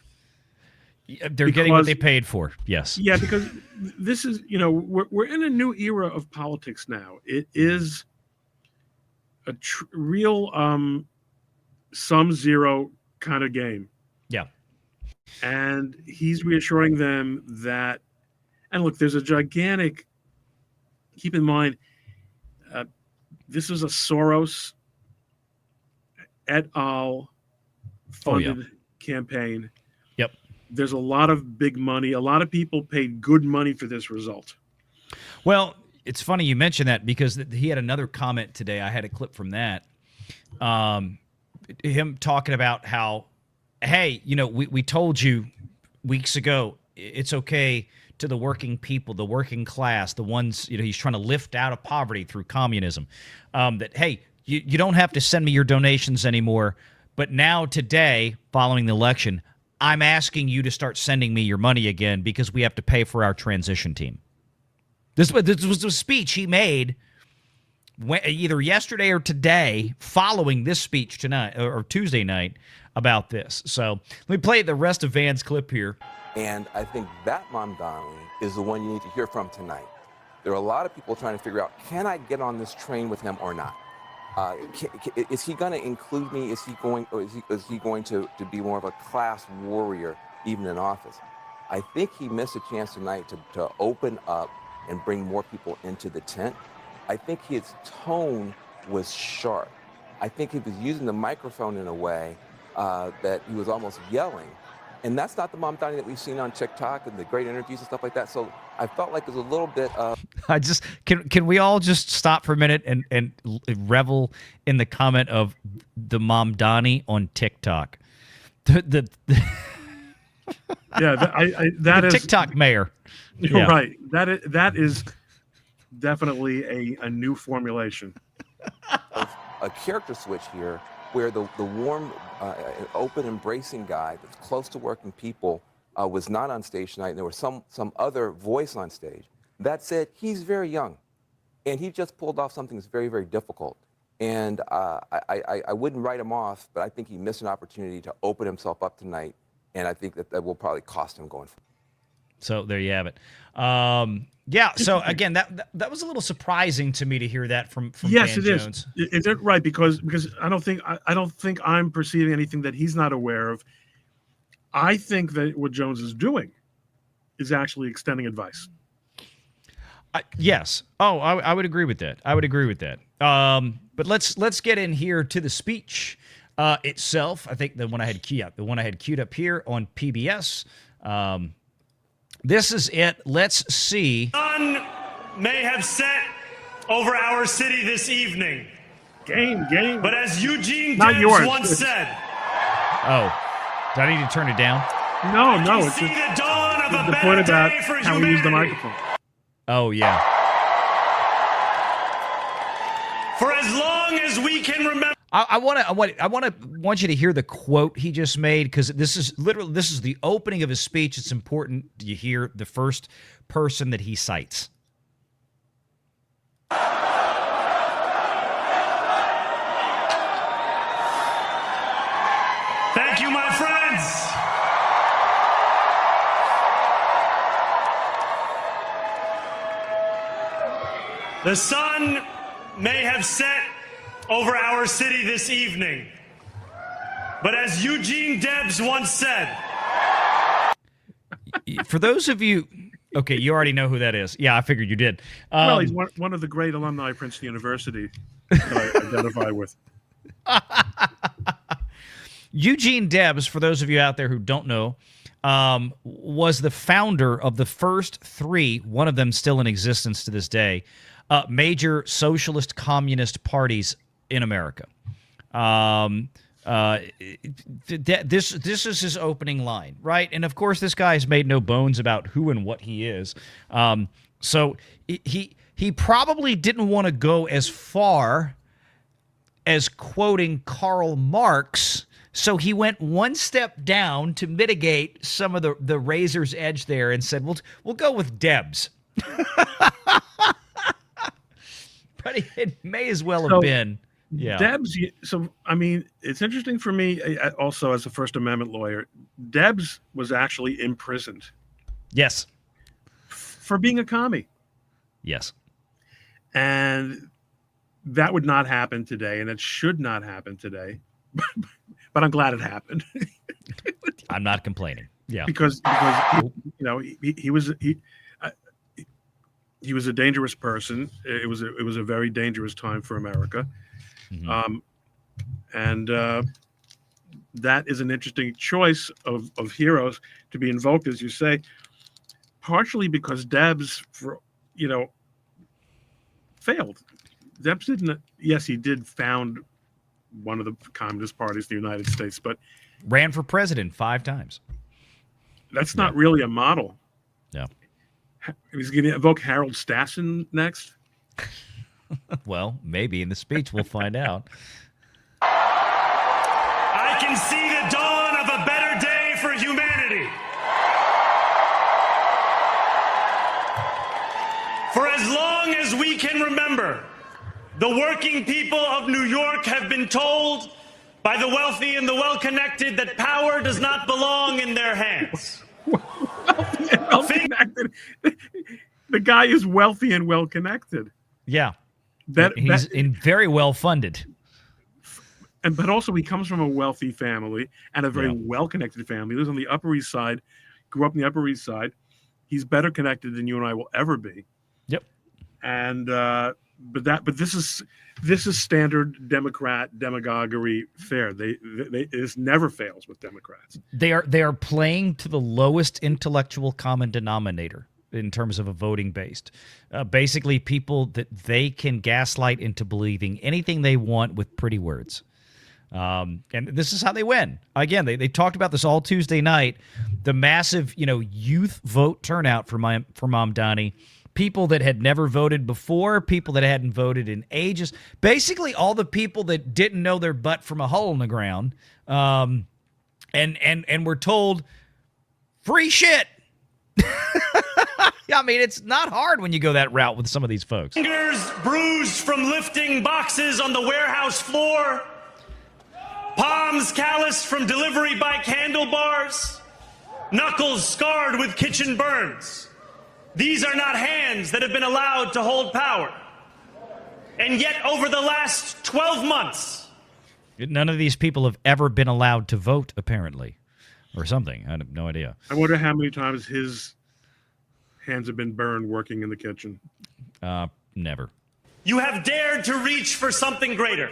They're getting what they paid for. Yes. Yeah, because this is, we're in a new era of politics now. It is a real sum zero kind of game. Yeah. And he's reassuring them that, and look, there's a gigantic, keep in mind, this is a Soros et al. Funded campaign. Yep. There's a lot of big money. A lot of people paid good money for this result. Well, it's funny you mentioned that because he had another comment today. I had a clip from that. Him talking about how, hey, we told you weeks ago it's okay to the working people, the working class, the ones, he's trying to lift out of poverty through communism, that, hey, you don't have to send me your donations anymore. But now today, following the election, I'm asking you to start sending me your money again because we have to pay for our transition team. This was a speech he made either yesterday or today following this speech tonight or Tuesday night about this. So let me play the rest of Van's clip here. And I think that Mamdani is the one you need to hear from tonight. There are a lot of people trying to figure out, can I get on this train with him or not? Is he going to include me? Is he going to be more of a class warrior even in office? I think he missed a chance tonight to open up and bring more people into the tent. I think his tone was sharp. I think he was using the microphone in a way that he was almost yelling. And that's not the Mamdani that we've seen on TikTok and the great interviews and stuff like that. So I felt like it was a little bit of... Can we all just stop for a minute and revel in the comment of the Mamdani on TikTok? Yeah, that is TikTok mayor. You're right. That is definitely a new formulation. A character switch here where the warm, open, embracing guy that's close to working people was not on stage tonight, and there was some other voice on stage. That said, he's very young, and he just pulled off something that's very, very difficult. And I wouldn't write him off, but I think he missed an opportunity to open himself up tonight, and I think that will probably cost him going forward. So there you have it. Yeah. So again, that was a little surprising to me to hear that from yes, Van it Jones. Is it right? Because I don't think I'm perceiving anything that he's not aware of. I think that what Jones is doing is actually extending advice. Yes. Oh, I would agree with that. But let's get in here to the speech itself. I think the one I had queued up here on PBS. This is it. Let's see. Sun may have set over our city this evening. Game. But as Eugene Not Debs yours. once said, oh, do I need to turn it down? No, "We it's see just the dawn of a the point better about day for how we use the humanity. microphone. Oh, yeah. For as long as we can remember." I want you to hear the quote he just made, because this is the opening of his speech. It's important you hear the first person that he cites. Thank you, my friends. The sun may have set over our city this evening, but as Eugene Debs once said, For those of you, okay, you already know who that is. Yeah, I figured you did. Well, he's one of the great alumni of Princeton University that I identify with. Eugene Debs, for those of you out there who don't know, was the founder of the first three, one of them still in existence to this day, major socialist communist parties in America. This is his opening line, right? And of course, this guy has made no bones about who and what he is. So he probably didn't want to go as far as quoting Karl Marx. So he went one step down to mitigate some of the razor's edge there and said, we'll go with Debs. But it may as well have been. Yeah. Debs, so I mean, it's interesting for me also as a First Amendment lawyer. Debs was actually imprisoned Yes. for being a commie. Yes. And that would not happen today, and it should not happen today. But I'm glad it happened. I'm not complaining. Yeah. because he was a dangerous person. It was a very dangerous time for America. Mm-hmm. And that is an interesting choice of heroes to be invoked, as you say, partially because Debs, failed. Debs didn't. Yes, he did found one of the communist parties in the United States, but Ran for president 5 times. that's not really a model. No. He's going to evoke Harold Stassen next. Well, maybe in the speech we'll find out. I can see the dawn of a better day for humanity. For as long as we can remember, the working people of New York have been told by the wealthy and the well-connected that power does not belong in their hands. Wealthy and well-connected. The guy is wealthy and well-connected. Yeah. He's very well funded. But also he comes from a wealthy family and a very well-connected family. He lives on the Upper East Side, grew up in the Upper East Side. He's better connected than you and I will ever be. Yep. And but this is standard Democrat demagoguery fare. This never fails with Democrats. They are playing to the lowest intellectual common denominator in terms of a voting based. Basically, people that they can gaslight into believing anything they want with pretty words. And this is how they win. Again, they talked about this all Tuesday night. The massive, youth vote turnout for Mamdani. People that had never voted before, people that hadn't voted in ages. Basically, all the people that didn't know their butt from a hole in the ground, and were told free shit. I mean, it's not hard when you go that route with some of these folks. Fingers bruised from lifting boxes on the warehouse floor. Palms calloused from delivery bike handlebars. Knuckles scarred with kitchen burns. These are not hands that have been allowed to hold power. And yet, over the last 12 months, none of these people have ever been allowed to vote, apparently, or something. I have no idea. I wonder how many times his hands have been burned working in the kitchen. Never. you have dared to reach for something greater.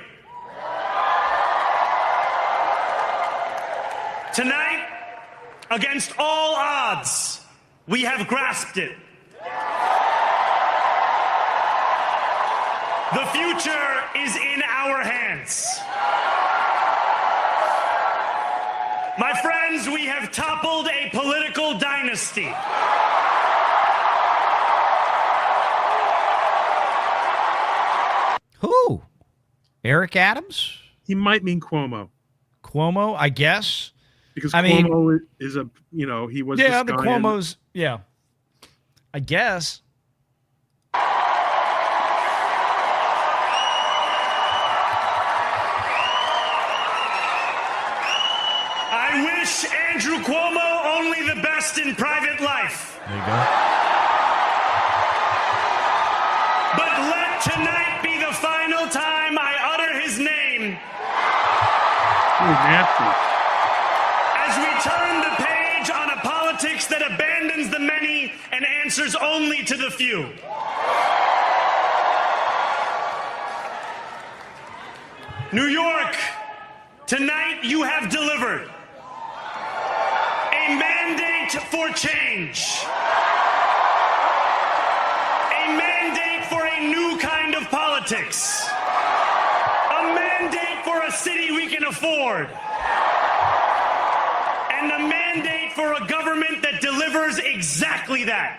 Tonight, against all odds, we have grasped it. The future is in our hands. My friends, we have toppled a political dynasty. Who? Eric Adams? He might mean Cuomo. Cuomo, I guess. Because I mean, Cuomo is a, you know, he was yeah, this the guy Cuomo's, yeah. I guess. I wish Andrew Cuomo only the best in private life. There you go. But let tonight be the final time I utter his name. Ooh, nasty. As we turn the page on a politics that abandons the many and answers only to the few. New York, tonight you have delivered a mandate for change. A mandate for a new kind of politics. A mandate for a city we can afford. And a mandate for a government that delivers exactly that.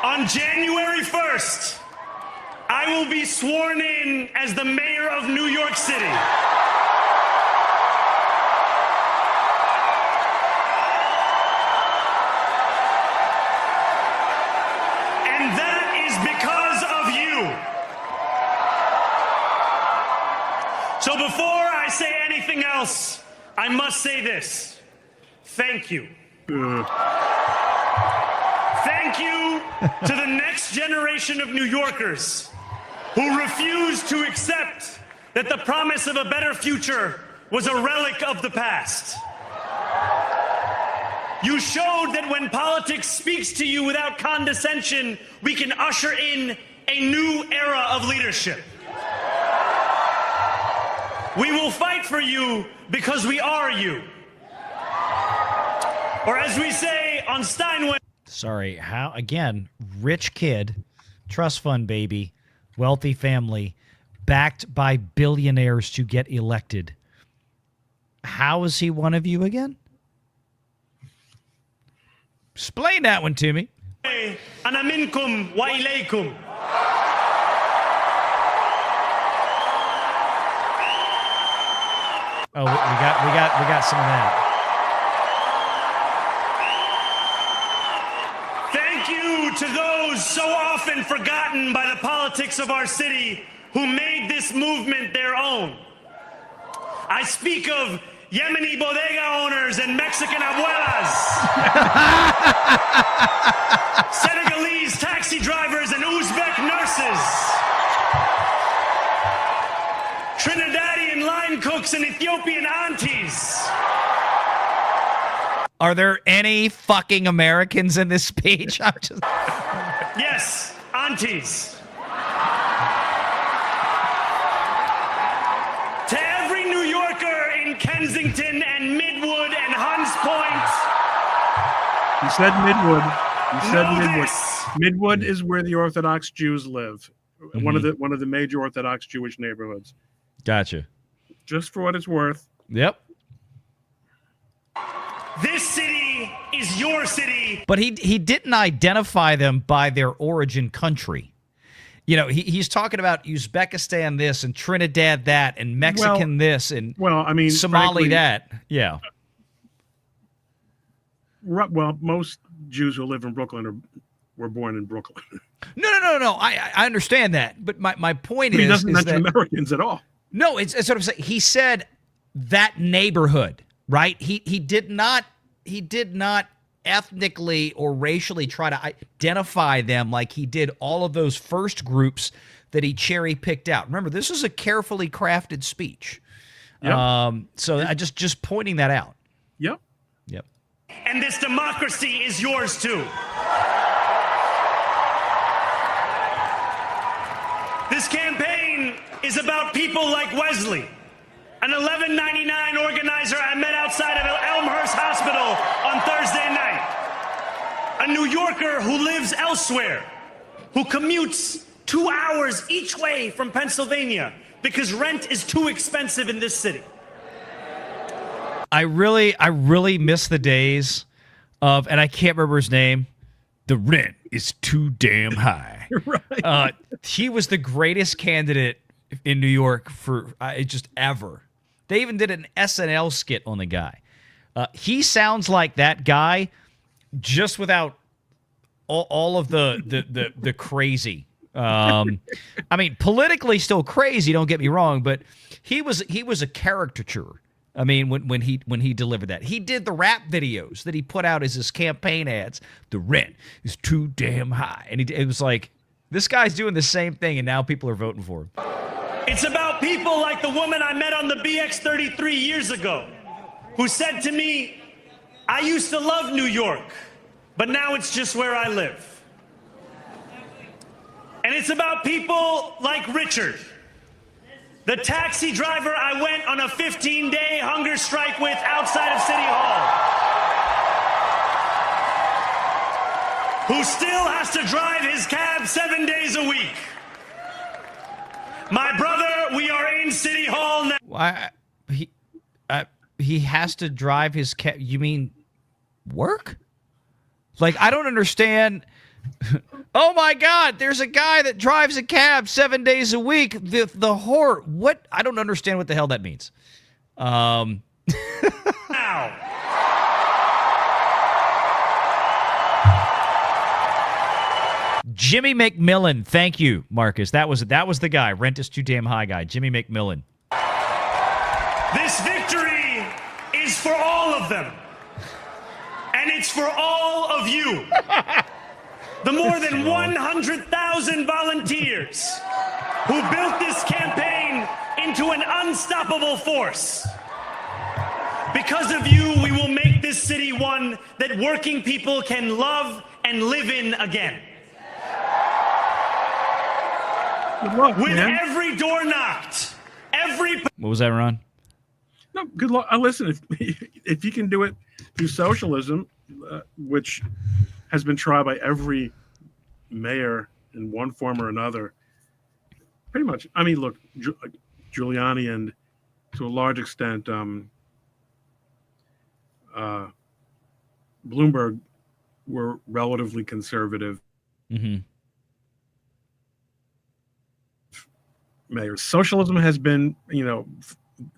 On January 1st, I will be sworn in as the mayor of New York City. And that is because of you. So before I say anything else, I must say this. Thank you. Thank you to the next generation of New Yorkers who refuse to accept that the promise of a better future was a relic of the past. You showed that when politics speaks to you without condescension, we can usher in a new era of leadership. We will fight for you because we are you. Or as we say on Steinway... Sorry, how, again, rich kid, trust fund baby, wealthy family, backed by billionaires to get elected. How is he one of you again? Explain that one to me. Ana minkum wa ilaykum. Oh, we got some of that. Thank you to those so often forgotten by the politics of our city who made this movement their own. I speak of Yemeni bodega owners and Mexican abuelas, Senegalese taxi drivers and Uzbek nurses, Trinidadian line cooks and Ethiopian aunties. Are there any fucking Americans in this speech? I'm just... Yes, aunties. To every New Yorker in Kensington and Midwood and Hunts Point. He said Midwood. He said Know Midwood. this. Midwood is where the Orthodox Jews live. One of the major Orthodox Jewish neighborhoods. Gotcha. Just for what it's worth. Yep. This city is your city. But he didn't identify them by their origin country. You know, he's talking about Uzbekistan this and Trinidad that and Mexican this and I mean, Somali frankly, that. Yeah. Well, most Jews who live in Brooklyn were born in Brooklyn. No. I understand that. But my point He is doesn't mention that, Americans at all. no, it's what I'm saying. He said that neighborhood, right? He did not ethnically or racially try to identify them like he did all of those first groups that he cherry picked out. Remember, this is a carefully crafted speech. Yep. So I just pointing that out. Yep. Yep. And this democracy is yours too. This campaign is about people like Wesley, an $11.99 organizer I met outside of Elmhurst Hospital on Thursday night. A New Yorker who lives elsewhere, who commutes 2 hours each way from Pennsylvania because rent is too expensive in this city. I really miss the days of, and I can't remember his name, the rent is too damn high. Right. He was the greatest candidate in New York for just ever. They even did an SNL skit on the guy. He sounds like that guy, just without all of the crazy. I mean, politically still crazy. Don't get me wrong, but he was a caricature. I mean, when he delivered that, he did the rap videos that he put out as his campaign ads. The rent is too damn high, and it was like, this guy's doing the same thing, and now people are voting for him. It's about people like the woman I met on the BX33 years ago, who said to me, I used to love New York, but now it's just where I live. And it's about people like Richard, the taxi driver I went on a 15-day hunger strike with outside of City Hall, who still has to drive his cab 7 days a week. My brother, we are in City Hall now. Why he has to drive his cab? You mean work? Like, I don't understand. Oh my God! There's a guy that drives a cab 7 days a week. The horror. What? I don't understand what the hell that means. Now. Jimmy McMillan. Thank you, Marcus. That was the guy. Rent is too damn high guy. Jimmy McMillan. This victory is for all of them. And it's for all of you. The more than 100,000 volunteers who built this campaign into an unstoppable force. Because of you, we will make this city one that working people can love and live in again. Good luck, With man. every door knocked, every... What was that, Ron? No, good luck. Listen, if you can do it through socialism, which has been tried by every mayor in one form or another, pretty much. I mean, look, Giuliani and to a large extent Bloomberg were relatively conservative Mm-hmm. mayors. Socialism has been,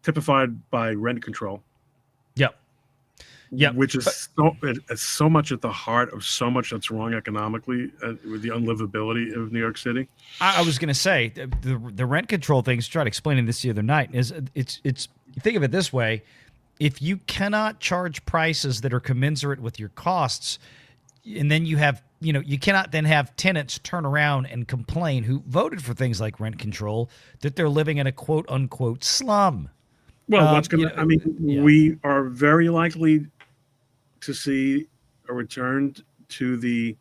typified by rent control. Yep. Yep. Which is it's so much at the heart of so much that's wrong economically with the unlivability of New York City. I was going to say the rent control thing. Tried explaining this the other night. Is it's you think of it this way: if you cannot charge prices that are commensurate with your costs, and then you have you cannot then have tenants turn around and complain who voted for things like rent control that they're living in a quote unquote slum. Well, what's going to? I mean, we are very likely to see a return to the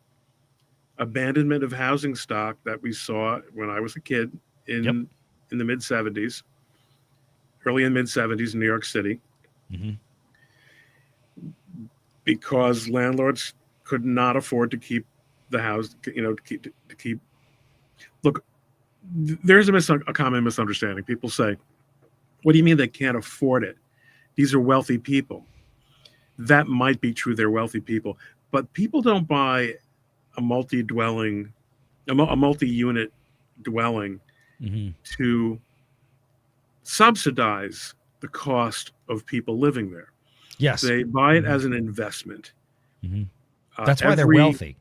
abandonment of housing stock that we saw when I was a kid in the mid 70s, early and mid 70s in New York City, because landlords could not afford to keep the house, to keep. Look, there's a common misunderstanding. People say, "What do you mean they can't afford it? These are wealthy people." That might be true. They're wealthy people, but people don't buy a multi-unit dwelling to subsidize the cost of people living there. Yes, they buy it as an investment. That's why they're wealthy.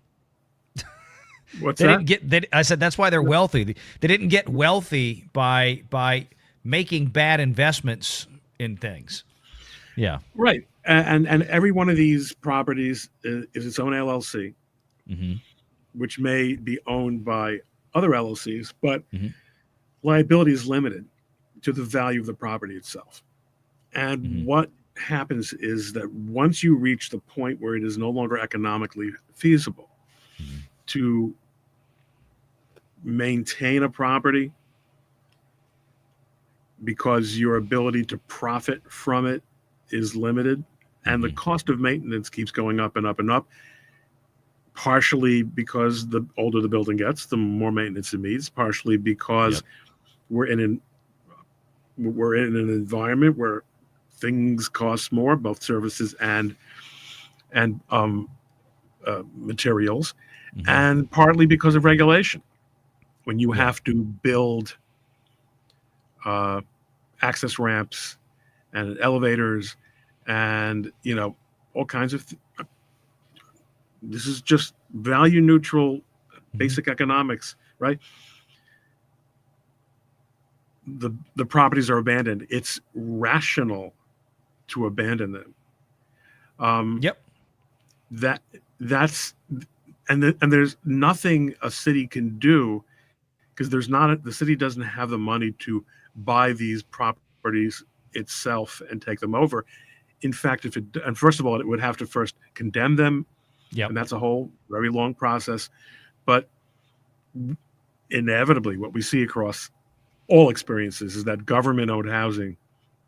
What's they that? Didn't get. I said that's why they're wealthy. They didn't get wealthy by making bad investments in things. Yeah. Right. And every one of these properties is its own LLC, which may be owned by other LLCs, but liability is limited to the value of the property itself. And what happens is that once you reach the point where it is no longer economically feasible to maintain a property because your ability to profit from it is limited, and the cost of maintenance keeps going up and up and up, partially because the older the building gets, the more maintenance it needs, partially because we're in an environment where things cost more, both services and materials, and partly because of regulation. When you have to build access ramps and elevators and all kinds of this is just value neutral basic economics, right? The properties are abandoned. It's rational to abandon them. That's there's nothing a city can do because the city doesn't have the money to buy these properties itself and take them over. In fact, first of all, it would have to first condemn them, and that's a whole very long process. But inevitably, what we see across all experiences is that government-owned housing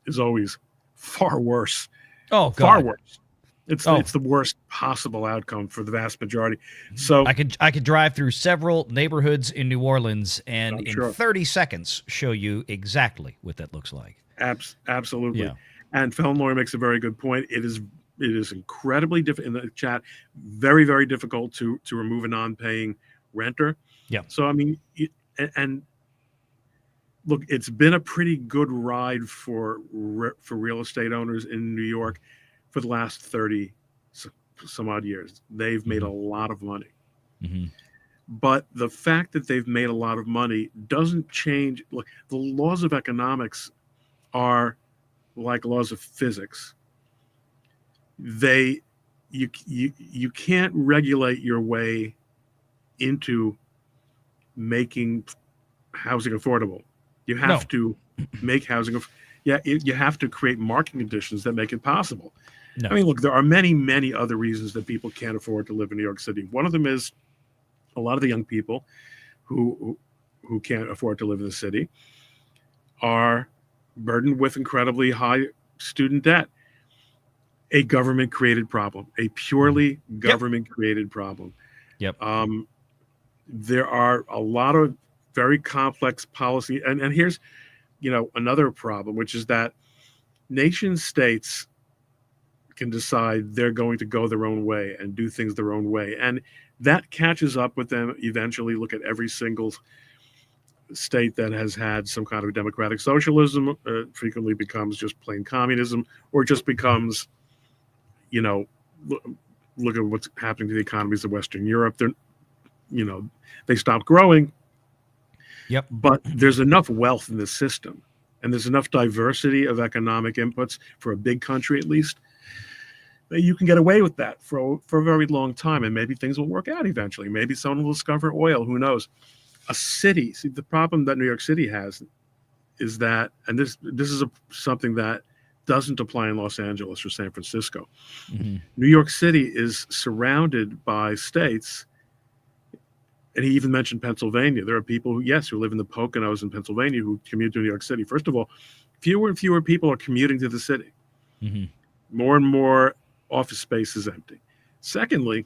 is always far worse. Oh, God. Far worse. It's the worst possible outcome for the vast majority. So I could drive through several neighborhoods in New Orleans and in 30 seconds show you exactly what that looks like. Absolutely. Yeah. And Felon Lawyer makes a very good point. It is incredibly difficult in the chat, very, very difficult to remove a non-paying renter. Yeah. So I mean, and look, it's been a pretty good ride for real estate owners in New York for the last 30 some odd years. They've made a lot of money. But the fact that they've made a lot of money doesn't change. Look, the laws of economics are like laws of physics. you can't regulate your way into making housing affordable. You have to make housing. You have to create market conditions that make it possible. No. I mean, look, there are many, many other reasons that people can't afford to live in New York City. One of them is a lot of the young people who can't afford to live in the city are burdened with incredibly high student debt. A government-created problem, a purely government-created problem. Yep. There are a lot of very complex policy, and here's, another problem, which is that nation states can decide they're going to go their own way and do things their own way, and that catches up with them eventually. Look at every single state that has had some kind of democratic socialism, frequently becomes just plain communism, or just becomes, look at what's happening to the economies of Western Europe. They stop growing. Yep. But there's enough wealth in the system, and there's enough diversity of economic inputs for a big country, at least, that you can get away with that for a very long time, and maybe things will work out eventually. Maybe someone will discover oil. Who knows? A city. See, the problem that New York City has is that, and this is something that doesn't apply in Los Angeles or San Francisco. Mm-hmm. New York City is surrounded by states, and he even mentioned Pennsylvania. There are people who live in the Poconos in Pennsylvania who commute to New York City. First of all, fewer and fewer people are commuting to the city. Mm-hmm. More and more office space is empty. Secondly,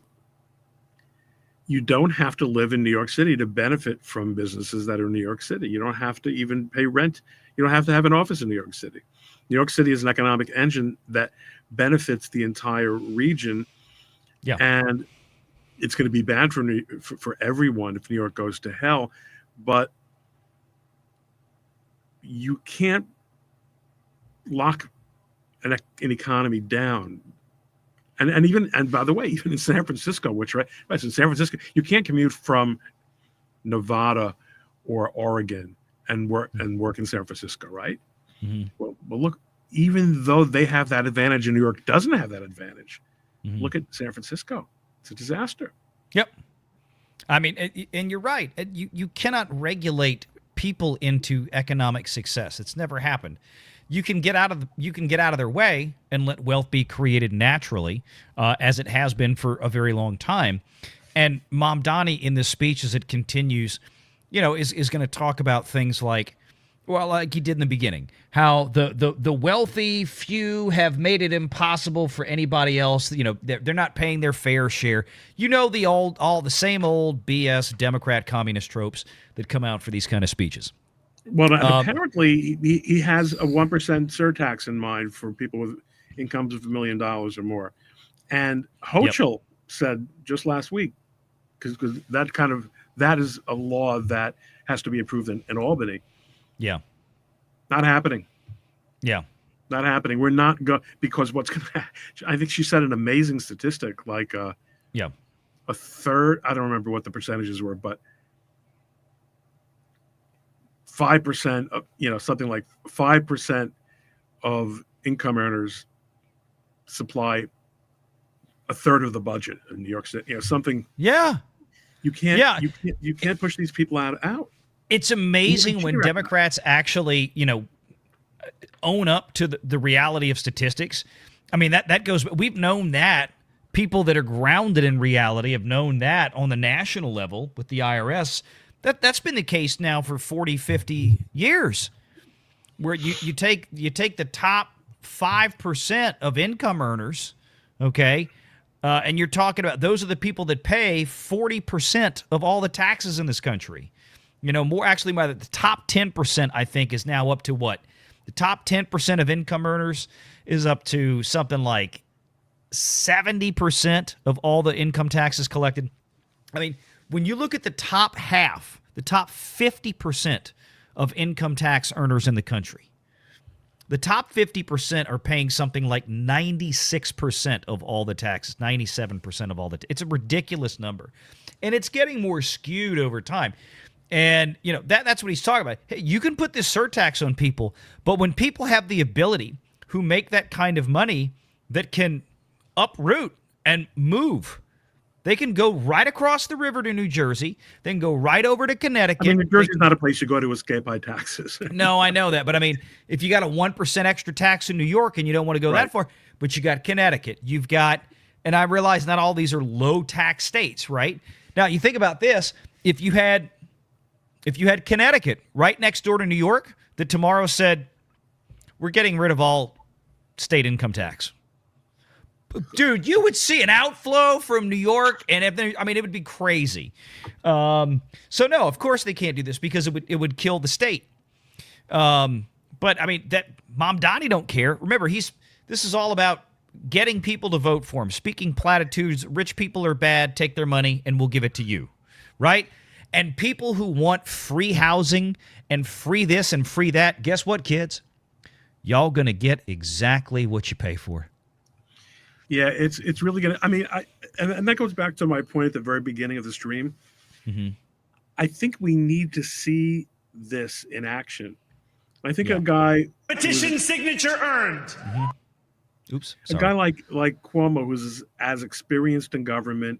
you don't have to live in New York City to benefit from businesses that are in New York City. You don't have to even pay rent. You don't have to have an office in New York City. New York City is an economic engine that benefits the entire region. Yeah. And it's going to be bad for everyone if New York goes to hell. But you can't lock an economy down. And by the way, even in San Francisco, in San Francisco, you can't commute from Nevada or Oregon and work in San Francisco, right? Mm-hmm. Well, look, even though they have that advantage and New York doesn't have that advantage, look at San Francisco. It's a disaster. Yep. I mean, and you're right. You cannot regulate people into economic success. It's never happened. You can get out of their way and let wealth be created naturally, as it has been for a very long time. And Mamdani in this speech, as it continues, is going to talk about things like he did in the beginning, how the wealthy few have made it impossible for anybody else. They're not paying their fair share. The same old BS Democrat communist tropes that come out for these kind of speeches. Well, apparently he has a 1% surtax in mind for people with incomes of $1 million or more. And Hochul said just last week, because that is a law that has to be approved in Albany. Yeah. Not happening. Yeah. Not happening. We're not because what's going to, I think she said an amazing statistic, like a third, I don't remember what the percentages were, but 5% of, something like 5% of income earners supply a third of the budget in New York City. Something. Yeah. You can't push these people out. It's amazing when Democrats actually, own up to the reality of statistics. I mean, that goes, we've known that. People that are grounded in reality have known that on the national level with the IRS. That's been the case now for 40, 50 years, where you take the top 5% of income earners, okay, and you're talking about those are the people that pay 40% of all the taxes in this country. More actually, by the top 10%, I think, is now up to what? The top 10% of income earners is up to something like 70% of all the income taxes collected. I mean, when you look at the top half, the top 50% of income tax earners in the country, the top 50% are paying something like 96% of all the taxes, 97% of all the it's a ridiculous number. And it's getting more skewed over time. And, that's what he's talking about. Hey, you can put this surtax on people, but when people have the ability who make that kind of money that can uproot and move. They can go right across the river to New Jersey, then go right over to Connecticut. I mean, New Jersey's not a place you go to escape high taxes. No, I know that. But I mean, if you got a 1% extra tax in New York and you don't want to go that far, but you got Connecticut, you've got, and I realize not all these are low tax states, right? Now you think about this. If you had Connecticut right next door to New York that tomorrow said, we're getting rid of all state income tax. Dude, you would see an outflow from New York, and it would be crazy. So no, of course they can't do this because it would kill the state. But I mean, that Mamdani don't care. Remember, this is all about getting people to vote for him, speaking platitudes. Rich people are bad. Take their money, and we'll give it to you, right? And people who want free housing and free this and free that, guess what, kids? Y'all gonna get exactly what you pay for. Yeah, it's really gonna. I mean, and that goes back to my point at the very beginning of the stream. Mm-hmm. I think we need to see this in action. I think a guy Petition signature earned. Mm-hmm. Oops. A guy like Cuomo, who's as experienced in government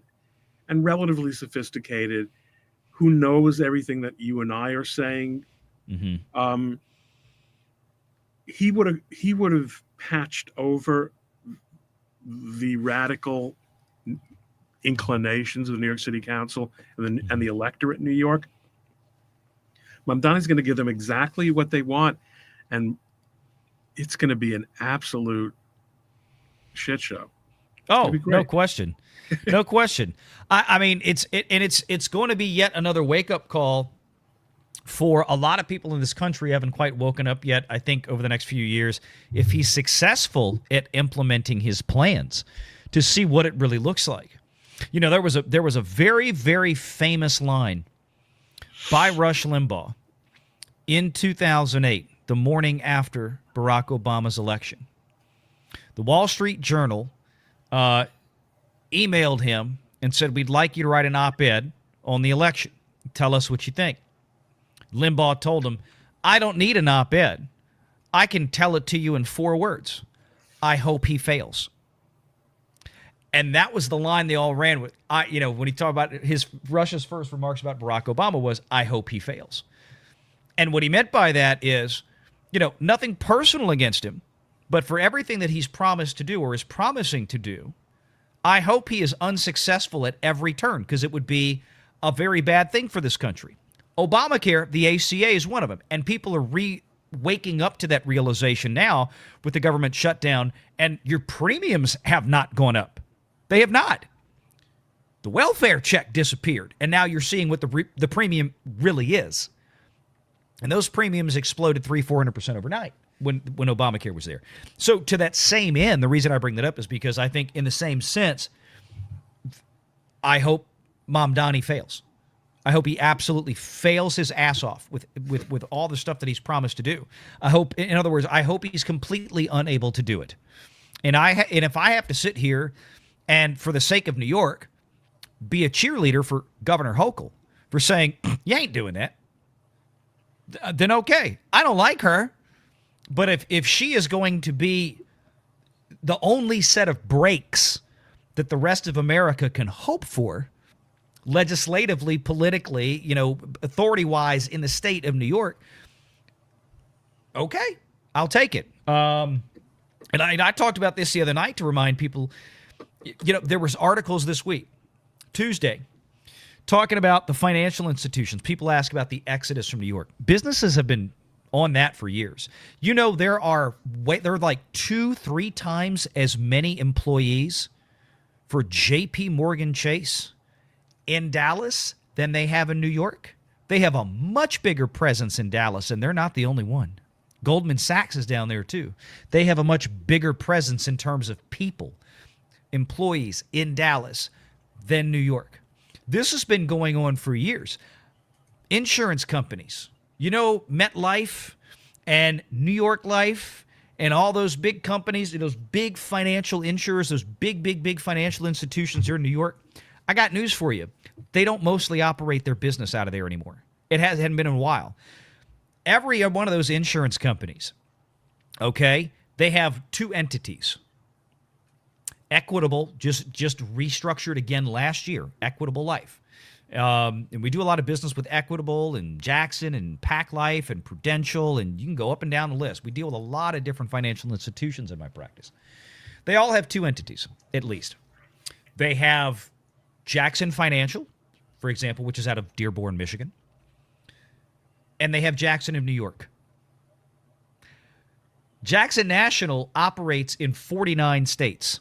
and relatively sophisticated, who knows everything that you and I are saying. Mm-hmm. He would have patched over the radical inclinations of the New York City Council and the electorate in New York. Mamdani's going to give them exactly what they want, and it's going to be an absolute shit show. Oh, no question. No question. I mean, it's going to be yet another wake-up call for a lot of people in this country haven't quite woken up yet, I think, over the next few years, if he's successful at implementing his plans, to see what it really looks like. You know, there was a very, very famous line by Rush Limbaugh in 2008, the morning after Barack Obama's election. The Wall Street Journal emailed him and said, we'd like you to write an op-ed on the election. Tell us what you think. Limbaugh told him, I don't need an op-ed. I can tell it to you in 4 words. I hope he fails. And that was the line they all ran with. When he talked about Rush's first remarks about Barack Obama was, I hope he fails. And what he meant by that is, nothing personal against him, but for everything that he's promised to do or is promising to do, I hope he is unsuccessful at every turn, because it would be a very bad thing for this country. Obamacare, the ACA, is one of them. And people are waking up to that realization now with the government shutdown, and your premiums have not gone up. They have not. The welfare check disappeared, and now you're seeing what the premium really is. And those premiums exploded 300-400% overnight when Obamacare was there. So to that same end, the reason I bring that up is because I think in the same sense, I hope Mamdani fails. I hope he absolutely fails his ass off with all the stuff that he's promised to do. In other words, I hope he's completely unable to do it. And if I have to sit here and, for the sake of New York, be a cheerleader for Governor Hochul for saying, you ain't doing that, then okay. I don't like her. But if she is going to be the only set of breaks that the rest of America can hope for, legislatively, politically, authority-wise in the state of New York, okay, I'll take it. And I talked about this the other night to remind people, there was articles this week, Tuesday, talking about the financial institutions. People ask about the exodus from New York. Businesses have been on that for years. There are like 2-3 times as many employees for J.P. Morgan Chase in Dallas than they have in New York. They have a much bigger presence in Dallas, and they're not the only one. Goldman Sachs is down there too. They have a much bigger presence in terms of people, employees in Dallas than New York. This has been going on for years. Insurance companies, MetLife and New York Life and all those big companies, those big financial insurers, those big financial institutions here in New York, I got news for you. They don't mostly operate their business out of there anymore. It hadn't been in a while. Every one of those insurance companies, okay, they have 2 entities. Equitable just restructured again last year. Equitable Life. And we do a lot of business with Equitable and Jackson and Pac Life and Prudential, and you can go up and down the list. We deal with a lot of different financial institutions in my practice. They all have two entities, at least. They have Jackson Financial, for example, which is out of Dearborn, Michigan. And they have Jackson of New York. Jackson National operates in 49 states.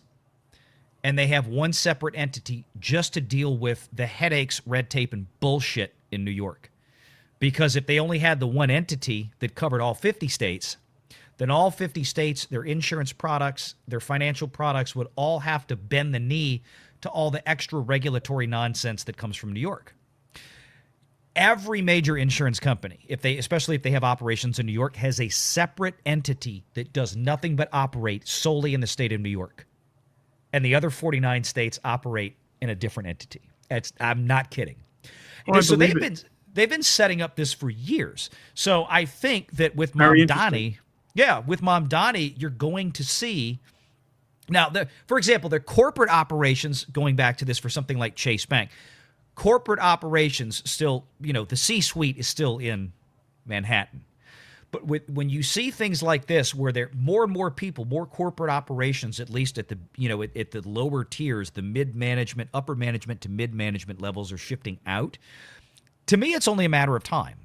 And they have one separate entity just to deal with the headaches, red tape, and bullshit in New York. Because if they only had the one entity that covered all 50 states, then all 50 states, their insurance products, their financial products would all have to bend the knee to all the extra regulatory nonsense that comes from New York. Every major insurance company, especially if they have operations in New York, has a separate entity that does nothing but operate solely in the state of New York. And the other 49 states operate in a different entity. I'm not kidding. Oh, So they've been setting up this for years. So I think that with Mamdani, you're going to see now. For example, their corporate operations, going back to this for something like Chase Bank, corporate operations still, the C-suite is still in Manhattan. But when you see things like this, where there more and more people, more corporate operations, at least at the at the lower tiers, the mid-management, upper management to mid-management levels are shifting out. To me, it's only a matter of time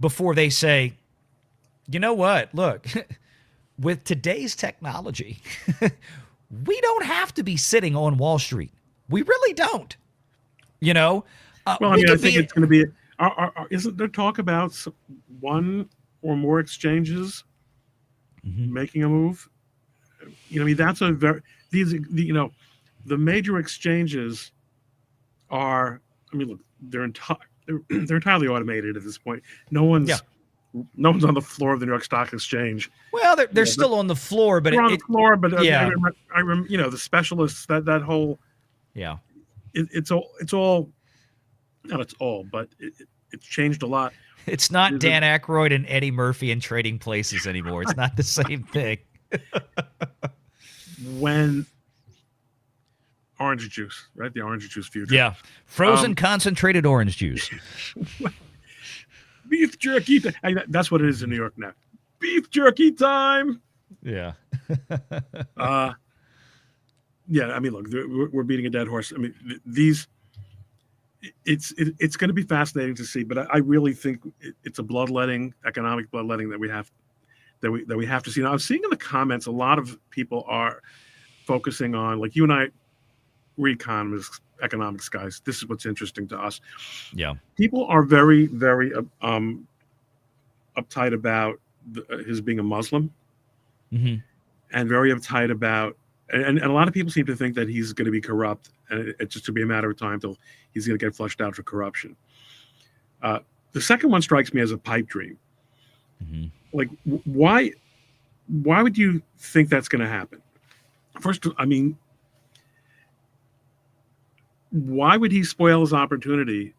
before they say, you know what? Look, with today's technology, we don't have to be sitting on Wall Street. We really don't. Well, I mean, I think it's going to be. Isn't there talk about one or more exchanges making a move? I mean, that's a very the major exchanges are. I mean, look, they're entirely automated at this point. No one's on the floor of the New York Stock Exchange. Well, they're still on the floor, but they're on the floor. But yeah. I remember, the specialists that whole it's all not it's all, but it's changed a lot. It's not Dan Aykroyd and Eddie Murphy in Trading Places anymore. It's not the same thing. When orange juice, right? The orange juice future. Yeah. Frozen concentrated orange juice. Beef jerky. That's what it is in New York now. Beef jerky time. Yeah. Yeah. I mean, look, we're beating a dead horse. I mean, it's going to be fascinating to see, but I really think it's a economic bloodletting that we have to see. Now, I'm seeing in the comments a lot of people are focusing on, like you and I, we're economists, economics guys. This is what's interesting to us. Yeah, people are very, very uptight about his being a Muslim, and very uptight about. And a lot of people seem to think that he's going to be corrupt, and it's just to be a matter of time till he's going to get flushed out for corruption. The second one strikes me as a pipe dream. Like, why would you think that's going to happen? First, I mean, why would he spoil his opportunity?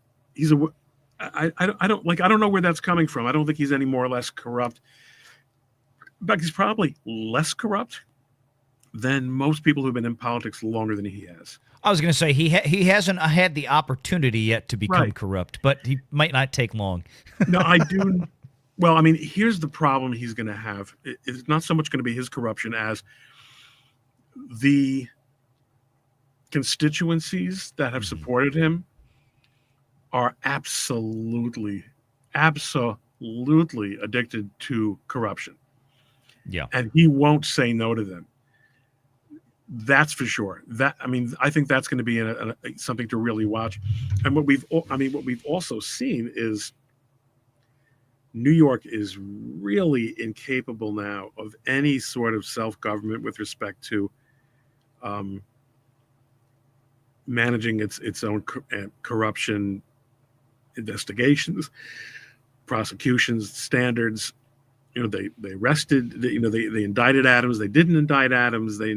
I don't know where that's coming from. I don't think he's any more or less corrupt. In fact, he's probably less corrupt than most people who've been in politics longer than he has. I was going to say he hasn't had the opportunity yet to become corrupt, but he might not take long. No, I do. Well, I mean, here's the problem he's going to have. It's not so much going to be his corruption as the constituencies that have supported him are absolutely addicted to corruption. Yeah. And he won't say no to them. That's for sure. I think that's going to be something to really watch. And what we've also seen is New York is really incapable now of any sort of self-government with respect to managing its own corruption investigations, prosecutions, standards. They arrested. They indicted Adams. They didn't indict Adams. They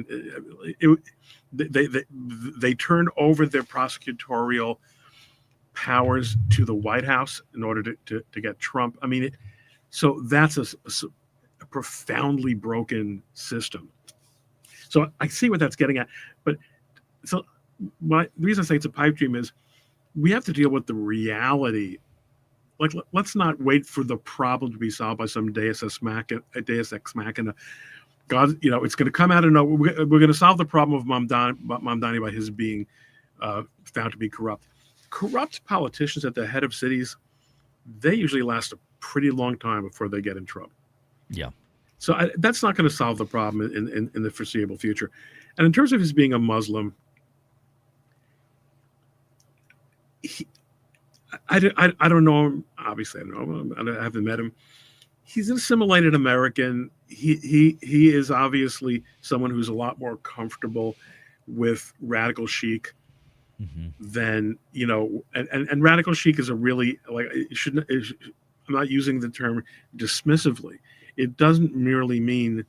turned over their prosecutorial powers to the White House in order to get Trump. I mean, so that's a profoundly broken system. So I see what that's getting at. But so the reason I say it's a pipe dream is we have to deal with the reality. Like, let's not wait for the problem to be solved by some Deus Ex Machina. God, it's going to come out of nowhere. We're going to solve the problem of Mamdani by his being found to be corrupt. Corrupt politicians at the head of cities, they usually last a pretty long time before they get in trouble. Yeah. So that's not going to solve the problem in the foreseeable future. And in terms of his being a Muslim, I don't know him. Obviously, I know him. I haven't met him. He's an assimilated American. He is obviously someone who's a lot more comfortable with radical chic than, and radical chic is a really, like, I'm not using the term dismissively. It doesn't merely mean,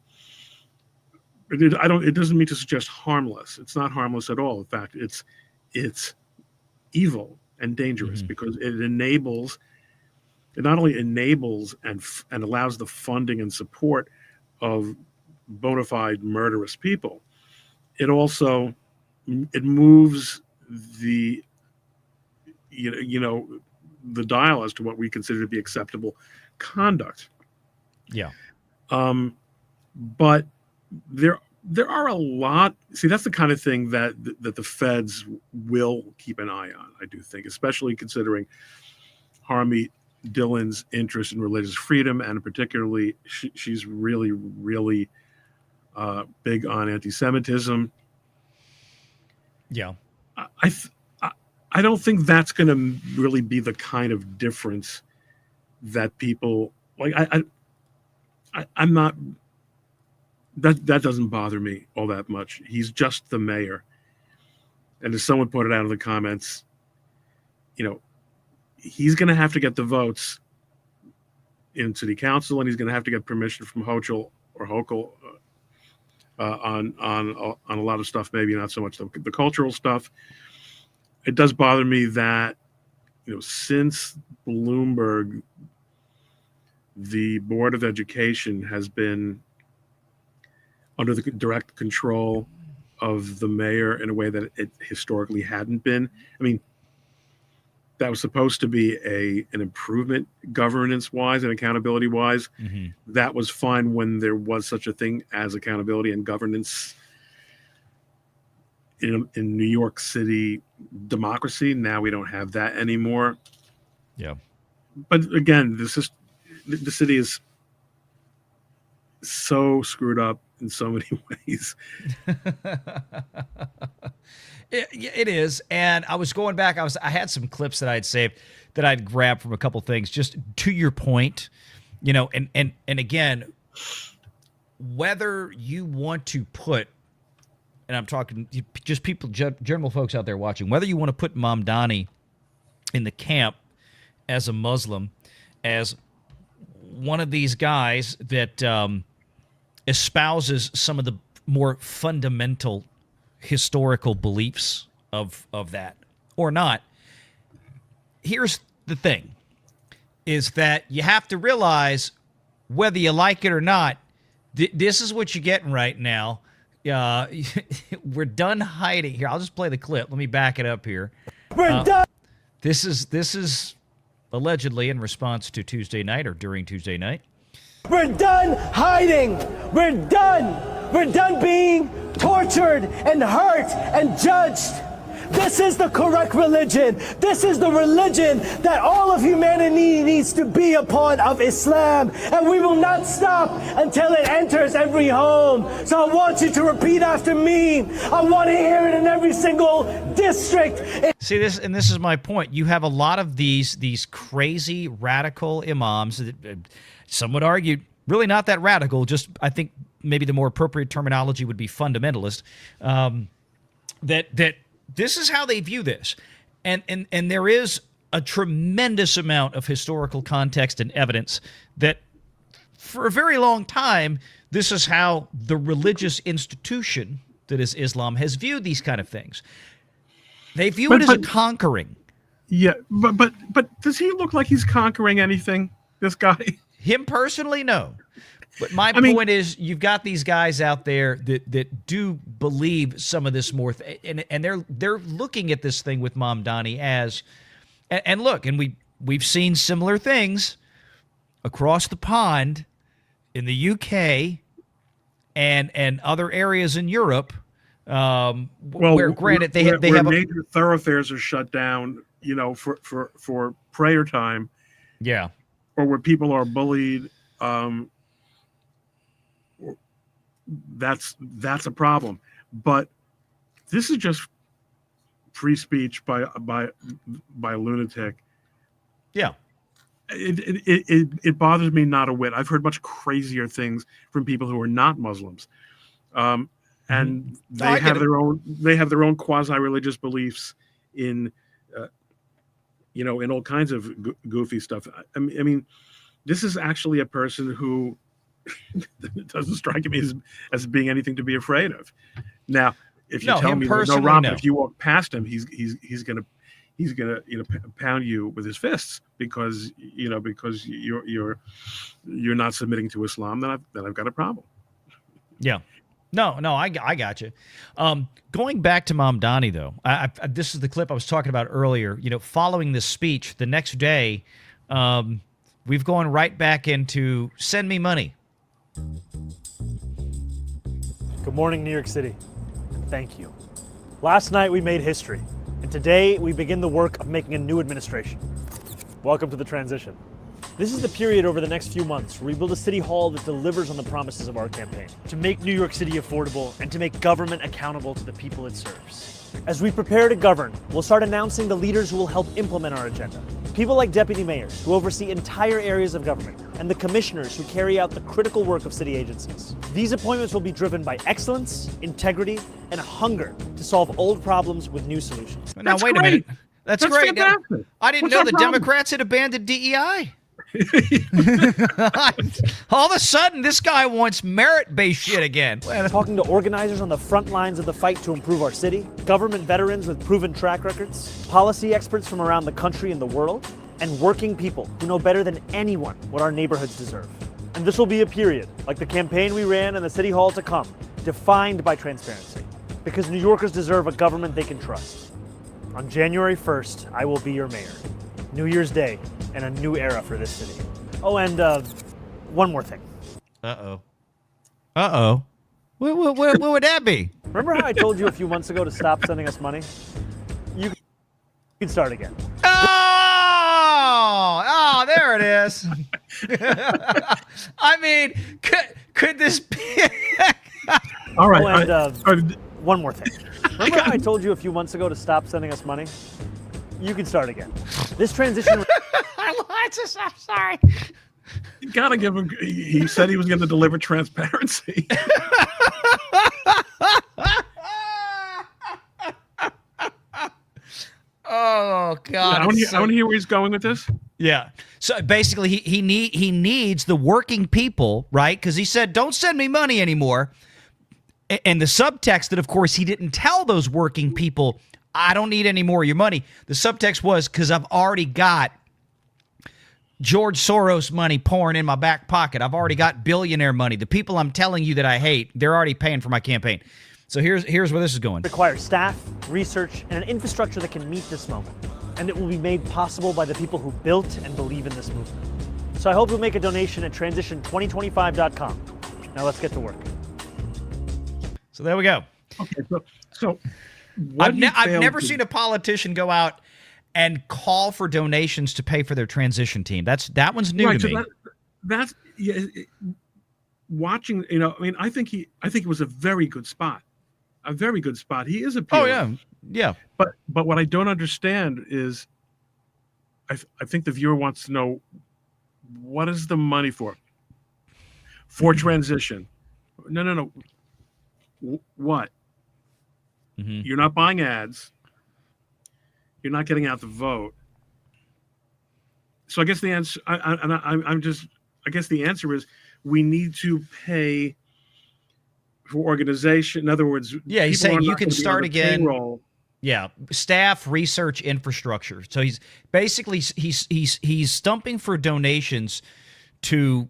it doesn't mean to suggest harmless. It's not harmless at all. In fact, it's evil and dangerous because it not only enables and allows the funding and support of bona fide murderous people, it also moves the the dial as to what we consider to be acceptable conduct. Yeah. But there are a lot. See, that's the kind of thing that the feds will keep an eye on, I do think, especially considering Harmeet Dillon's interest in religious freedom, and particularly she's really, really big on anti-Semitism. Yeah. I don't think that's going to really be the kind of difference that people like. I'm not. That doesn't bother me all that much. He's just the mayor, and as someone pointed out in the comments, he's going to have to get the votes in city council, and he's going to have to get permission from Hochul or Hochul on a lot of stuff. Maybe not so much the cultural stuff. It does bother me that since Bloomberg, the Board of Education has been under the direct control of the mayor in a way that it historically hadn't been. I mean, that was supposed to be an improvement governance-wise and accountability-wise. That was fine when there was such a thing as accountability and governance in New York City democracy. Now we don't have that anymore. Yeah. But again, the city is so screwed up in so many ways. It is. And I was going back. I had some clips that I had saved that I'd grabbed from a couple things, just to your point, and again, whether you want to put, and I'm talking just people, general folks out there watching, whether you want to put Mamdani in the camp as a Muslim, as one of these guys that espouses some of the more fundamental historical beliefs of that, or not. Here's the thing, is that you have to realize, whether you like it or not, this is what you're getting right now. We're done hiding. Here, I'll just play the clip. Let me back it up here. We're done. This is allegedly in response to Tuesday night, or during Tuesday night. We're done hiding. We're done. We're done being tortured and hurt and judged. This is the correct religion. This is the religion that all of humanity needs to be a part of, Islam. And we will not stop until it enters every home. So I want you to repeat after me. I want to hear it in every single district. See this, and this is my point. You have a lot of these crazy radical imams that some would argue really not that radical. Just, I think maybe the more appropriate terminology would be fundamentalist. That this is how they view this, and there is a tremendous amount of historical context and evidence that for a very long time, this is how the religious institution that is Islam has viewed these kind of things. They view it as a conquering. Yeah, but does he look like he's conquering anything, this guy? Him personally, no. But my point is, you've got these guys out there that do believe some of this more, and they're looking at this thing with Mamdani as, and look, and we've seen similar things across the pond in the UK and other areas in Europe. Where granted they have major thoroughfares are shut down, for prayer time. Yeah. Or where people are bullied. That's a problem. But this is just free speech by a lunatic. Yeah. It bothers me not a whit. I've heard much crazier things from people who are not Muslims. And they have their own quasi-religious beliefs in in all kinds of goofy stuff. I mean, this is actually a person who doesn't strike me as being anything to be afraid of. Now, if you tell me no, Rob, if you walk past him, he's gonna pound you with his fists because you're not submitting to Islam, then I've got a problem. Yeah. No, I got you. Going back to Mamdani, though, this is the clip I was talking about earlier. Following this speech, the next day, we've gone right back into send me money. Good morning, New York City. Thank you. Last night we made history, and today we begin the work of making a new administration. Welcome to the transition. This is the period over the next few months where we build a city hall that delivers on the promises of our campaign, to make New York City affordable and to make government accountable to the people it serves. As we prepare to govern, we'll start announcing the leaders who will help implement our agenda. People like deputy mayors who oversee entire areas of government and the commissioners who carry out the critical work of city agencies. These appointments will be driven by excellence, integrity, and a hunger to solve old problems with new solutions. Now, wait a minute. That's great. Fantastic. I didn't know the Democrats had abandoned DEI. All of a sudden, this guy wants merit-based shit again. Talking to organizers on the front lines of the fight to improve our city, government veterans with proven track records, policy experts from around the country and the world, and working people who know better than anyone what our neighborhoods deserve. And this will be a period, like the campaign we ran in the City Hall to come, defined by transparency, because New Yorkers deserve a government they can trust. On January 1st, I will be your mayor. New Year's Day, and a new era for this city. Oh, and one more thing. Uh-oh. What would that be? Remember how I told you a few months ago to stop sending us money? You can start again. Oh, there it is. I mean, could this be... All right. Oh, and one more thing. Remember how I told you a few months ago to stop sending us money? You can start again. This transition... I'm sorry. You gotta give him... He said he was going to deliver transparency. Oh, God. I want to hear where he's going with this. Yeah. So basically, he needs the working people, right? Because he said, don't send me money anymore. And the subtext that, of course, he didn't tell those working people, I don't need any more of your money. The subtext was, because I've already got George Soros money pouring in my back pocket. I've already got billionaire money. The people I'm telling you that I hate, they're already paying for my campaign. So here's where this is going. Requires staff, research, and an infrastructure that can meet this moment. And it will be made possible by the people who built and believe in this movement. So I hope you'll make a donation at transition2025.com. Now let's get to work. So there we go. Okay, so I've never seen a politician go out and call for donations to pay for their transition team. That one's new to me. That's watching. I think it was a very good spot. A very good spot. He is appealing. Oh yeah. But what I don't understand is, I think the viewer wants to know, what is the money for? For transition? No. What? Mm-hmm. You're not buying ads. You're not getting out the vote. So I guess the answer, I guess the answer is, we need to pay for organization. In other words, yeah, he's saying you can start again. Payroll. Yeah, staff, research, infrastructure. So he's basically he's stumping for donations to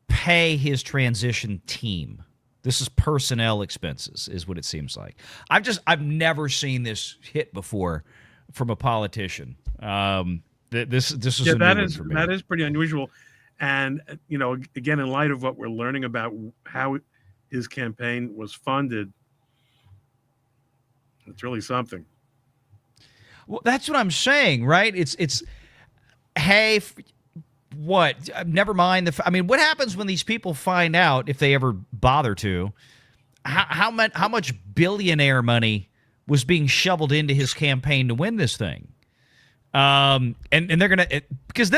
pay his transition team. This is personnel expenses, is what it seems like. I've never seen this hit before from a politician. This is a new one for me. That is pretty unusual, and again, in light of what we're learning about how his campaign was funded, it's really something. Well, that's what I'm saying, right? It's hey, what? Never mind what happens when these people find out, if they ever bother to, how much billionaire money was being shoveled into his campaign to win this thing? And they're gonna, because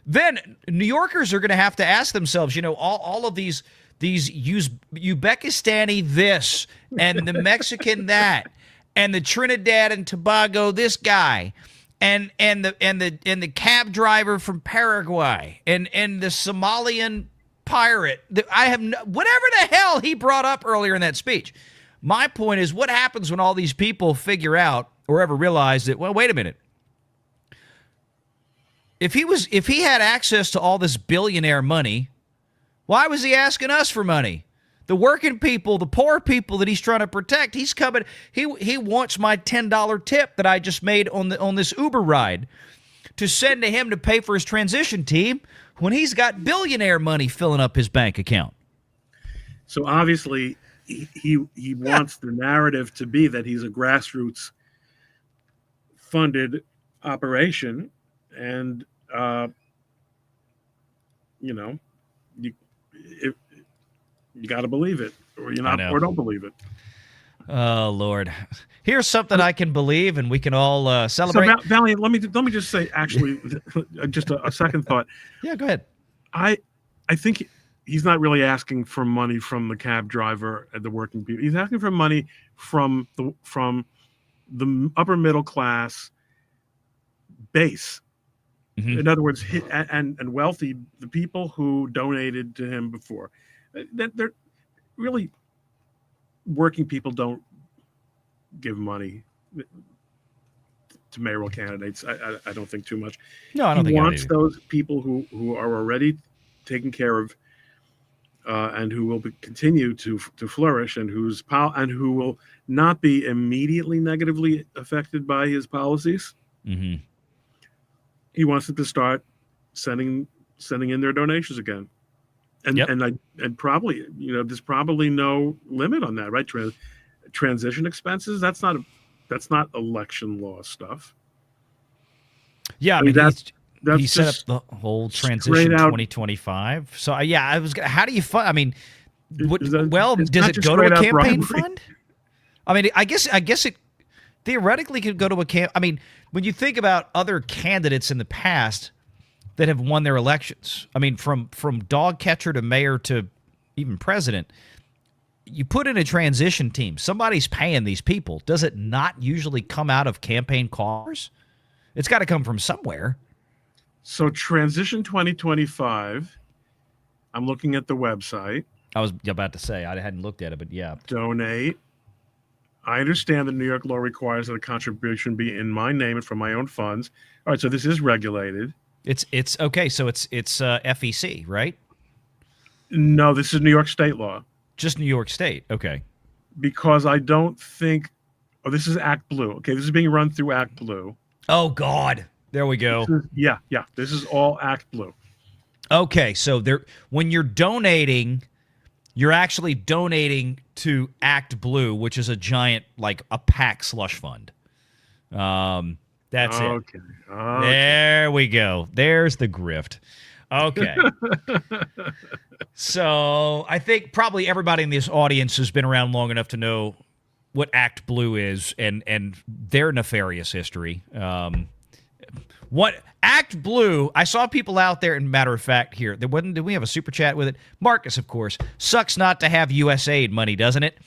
then New Yorkers are gonna have to ask themselves, all of these Uzbekistani this and the Mexican that and the Trinidad and Tobago this guy and the cab driver from Paraguay and the Somalian pirate that whatever the hell he brought up earlier in that speech. My point is, what happens when all these people figure out or ever realize that, well, wait a minute. If he had access to all this billionaire money, why was he asking us for money? The working people, the poor people that he's trying to protect, he's coming. He wants my $10 tip that I just made on this Uber ride to send to him to pay for his transition team when he's got billionaire money filling up his bank account. So obviously, he wants the narrative to be that he's a grassroots funded operation, and you got to believe it, or you're not, or don't believe it. Oh Lord, here's something I can believe, and we can all celebrate. So Valliant, let me just say, actually, just a second thought. Yeah, go ahead. I think he's not really asking for money from the cab driver and the working people. He's asking for money from the upper middle class base. Mm-hmm. In other words, and wealthy, the people who donated to him before. That they're really, working people don't give money to mayoral candidates. I don't think too much. No, I don't think he wants those people who are already taken care of, and who will continue to flourish, and who will not be immediately negatively affected by his policies. Mm-hmm. He wants them to start sending in their donations again. And probably, there's probably no limit on that, right? Transition expenses, that's not election law stuff. Yeah, I mean, he set up the whole transition 2025. So I was. How do you fund? I mean, does it go to a campaign fund? I mean, I guess it theoretically could go to a camp. I mean, when you think about other candidates in the past that have won their elections, I mean, from dog catcher to mayor to even president, you put in a transition team. Somebody's paying these people. Does it not usually come out of campaign coffers? It's got to come from somewhere. So Transition 2025, I'm looking at the website. I was about to say, I hadn't looked at it, but yeah. Donate. I understand that New York law requires that a contribution be in my name and from my own funds. All right, so this is regulated. It's okay. So it's FEC, right? No, this is New York state law. Just New York state. Okay. Because I don't think. Oh, this is Act Blue. Okay, this is being run through Act Blue. Oh God, there we go. This is all Act Blue. Okay, so when you're donating, you're actually donating to Act Blue, which is a giant, like a PAC slush fund. That's it. Okay. There we go. There's the grift. Okay. So I think probably everybody in this audience has been around long enough to know what Act Blue is and their nefarious history. What Act Blue, I saw people out there, and matter of fact, here, did we have a super chat with it? Marcus, of course. Sucks not to have USAID money, doesn't it?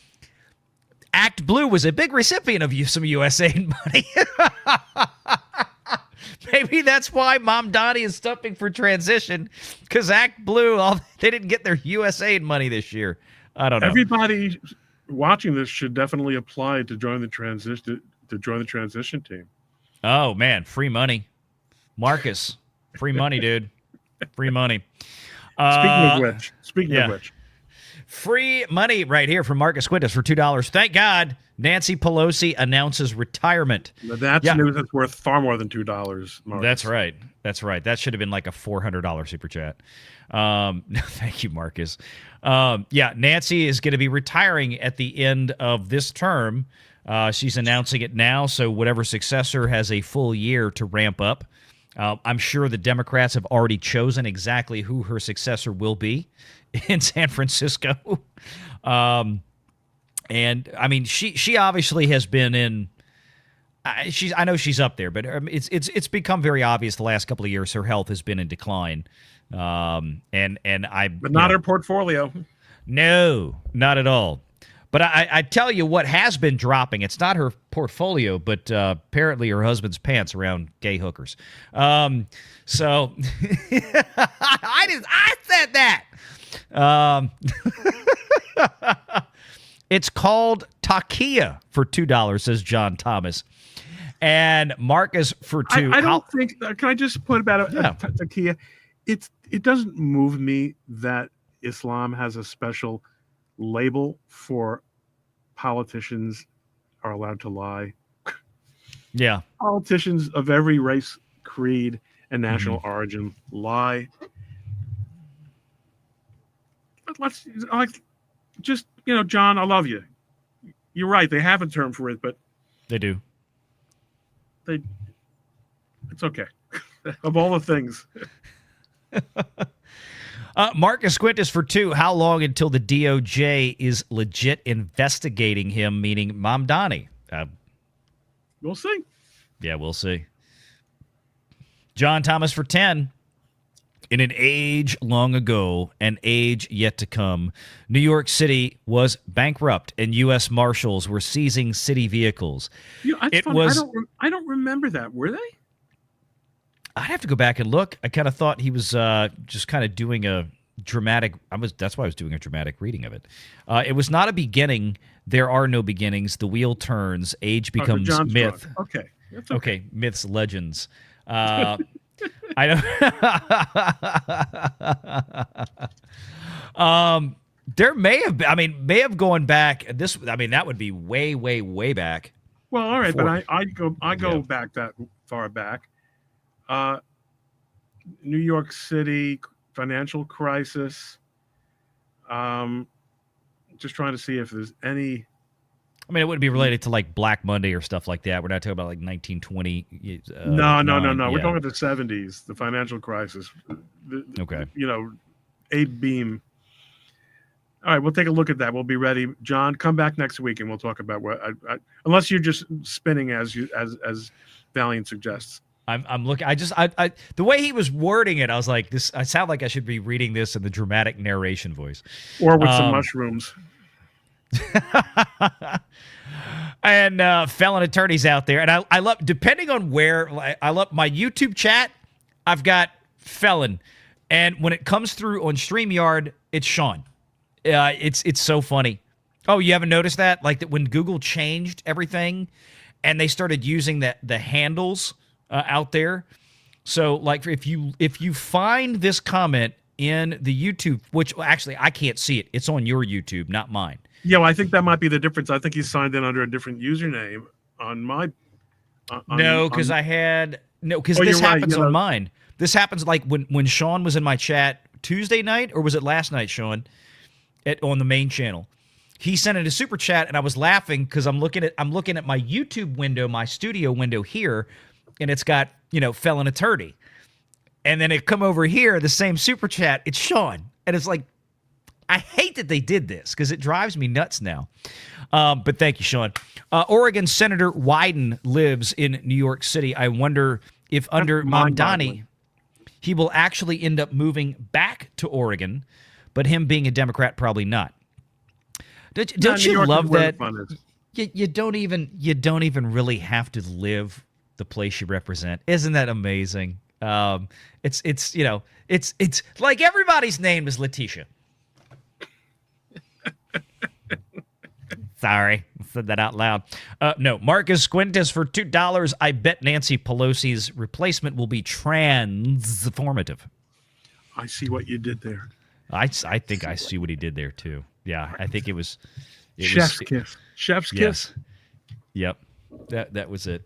Act Blue was a big recipient of some USAID money. Maybe that's why Mom Donnie is stumping for transition, because Act Blue, they didn't get their USAID money this year. I don't know. Everybody watching this should definitely apply to join the transition team. Oh man, free money. Marcus, free money, dude. Free money. Speaking of which, free money right here from Marcus Quintus for $2. Thank God Nancy Pelosi announces retirement. that's news that's worth far more than $2. Marcus. That's right. That's right. That should have been like a $400 super chat. Thank you, Marcus. Nancy is going to be retiring at the end of this term. She's announcing it now, so whatever successor has a full year to ramp up. I'm sure the Democrats have already chosen exactly who her successor will be in San Francisco. And I mean, she obviously has been in. I know she's up there, but it's become very obvious the last couple of years her health has been in decline. But not her portfolio. No, not at all. But I tell you what has been dropping. It's not her portfolio, but apparently her husband's pants around gay hookers. So I said that. It's called Takia for $2, says John Thomas. And Marcus for $2. I don't think. Can I just put about Takia? It doesn't move me that Islam has a special label for politicians are allowed to lie. Yeah. Politicians of every race, creed, and national origin lie. Let's just, John, I love you. You're right. They have a term for it, but they do. It's okay. Of all the things. Marcus Quintus for $2. How long until the DOJ is legit investigating him, meaning Mamdani? We'll see. Yeah, we'll see. John Thomas for $10. In an age long ago, an age yet to come, New York City was bankrupt and U.S. Marshals were seizing city vehicles. I don't remember that. Were they? I'd have to go back and look. I kind of thought he was just kind of doing a dramatic. That's why I was doing a dramatic reading of it. It was not a beginning. There are no beginnings. The wheel turns. Age becomes myth. Drunk. Okay. That's okay. Myths, legends. I don't. There may have been. May have gone back. That would be way, way, way back. Well, all right, but I go back that far back. New York City financial crisis. Just trying to see if there's any. I mean, it wouldn't be related to like Black Monday or stuff like that. We're not talking about like 1920. No. We're talking about the 70s, the financial crisis. Okay. Abe Beam. All right, we'll take a look at that. We'll be ready. John, come back next week and we'll talk about what. Unless you're just spinning as Valliant suggests. I'm looking. I the way he was wording it, I was like, this. I sound like I should be reading this in the dramatic narration voice, or with some mushrooms. And felon attorneys out there, and I love, depending on where, I love my YouTube chat. I've got felon, and when it comes through on StreamYard, it's Sean. It's so funny. Oh, you haven't noticed that? Like that when Google changed everything, and they started using the handles out there. So like if you find this comment in the YouTube, which actually I can't see it. It's on your YouTube, not mine. Yeah, well, I think that might be the difference. I think he signed in under a different username on my. Because this happens on mine. This happens like when Sean was in my chat Tuesday night, or was it last night, Sean, on the main channel. He sent in a super chat, and I was laughing because I'm looking at my YouTube window, my studio window here, and it's got felon attorney, and then it come over here, the same super chat, it's Sean, and it's like. I hate that they did this because it drives me nuts now. But thank you, Sean. Oregon Senator Wyden lives in New York City. I wonder if under Mamdani, he will actually end up moving back to Oregon, but him being a Democrat, probably not. Don't you love that? You don't even really have to live the place you represent. Isn't that amazing? It's like everybody's name is Letitia. Sorry, I said that out loud. No, Marcus Quintus for $2. I bet Nancy Pelosi's replacement will be transformative. I see what you did there. I think I see what he did there too. Yeah, I think it was Chef's kiss. Chef's yes. kiss. Yep. That was it.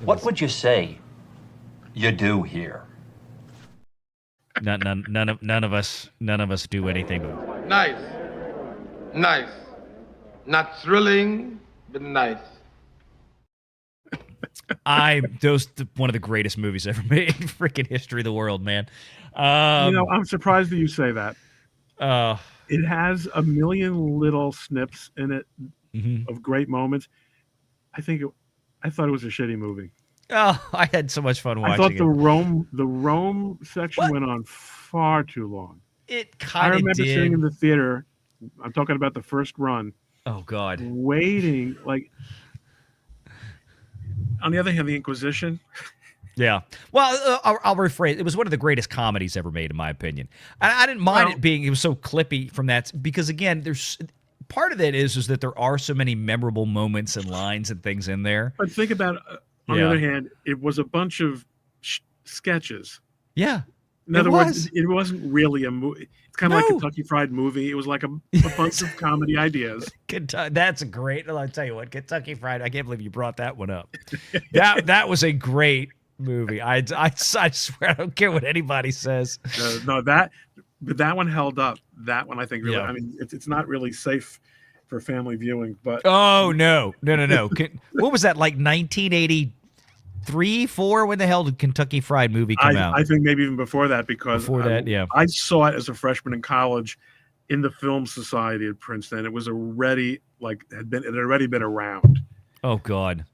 What would you say you do here? None of us do anything. Nice. Not thrilling, but nice. One of the greatest movies ever made in freaking history of the world, man. I'm surprised that you say that. It has a million little snips in it of great moments. I thought it was a shitty movie. Oh, I had so much fun watching I thought it. the Rome section went on far too long. It kind I of remember did. sitting in the theater. I'm talking about the first run. Oh God. Waiting, like. On the other hand, the Inquisition. Yeah. Well, I'll rephrase. It was one of the greatest comedies ever made, in my opinion. I didn't mind it was so clippy from that because again, there's part of that is that there are so many memorable moments and lines and things in there. But think about on the other hand, it was a bunch of sketches. Yeah. In other words, it wasn't really a movie. It's kind of like Kentucky Fried Movie. It was like a bunch of comedy ideas. That's a great. I'll tell you what, Kentucky Fried. I can't believe you brought that one up. that was a great movie. I swear, I don't care what anybody says. But that one held up. That one I think really. Yeah. I mean, it's not really safe for family viewing. But no. What was that, like 1983, 4? When the hell did Kentucky Fried Movie come out? I think maybe even before that, because I saw it as a freshman in college in the Film Society at Princeton. It was already it had already been around. Oh God,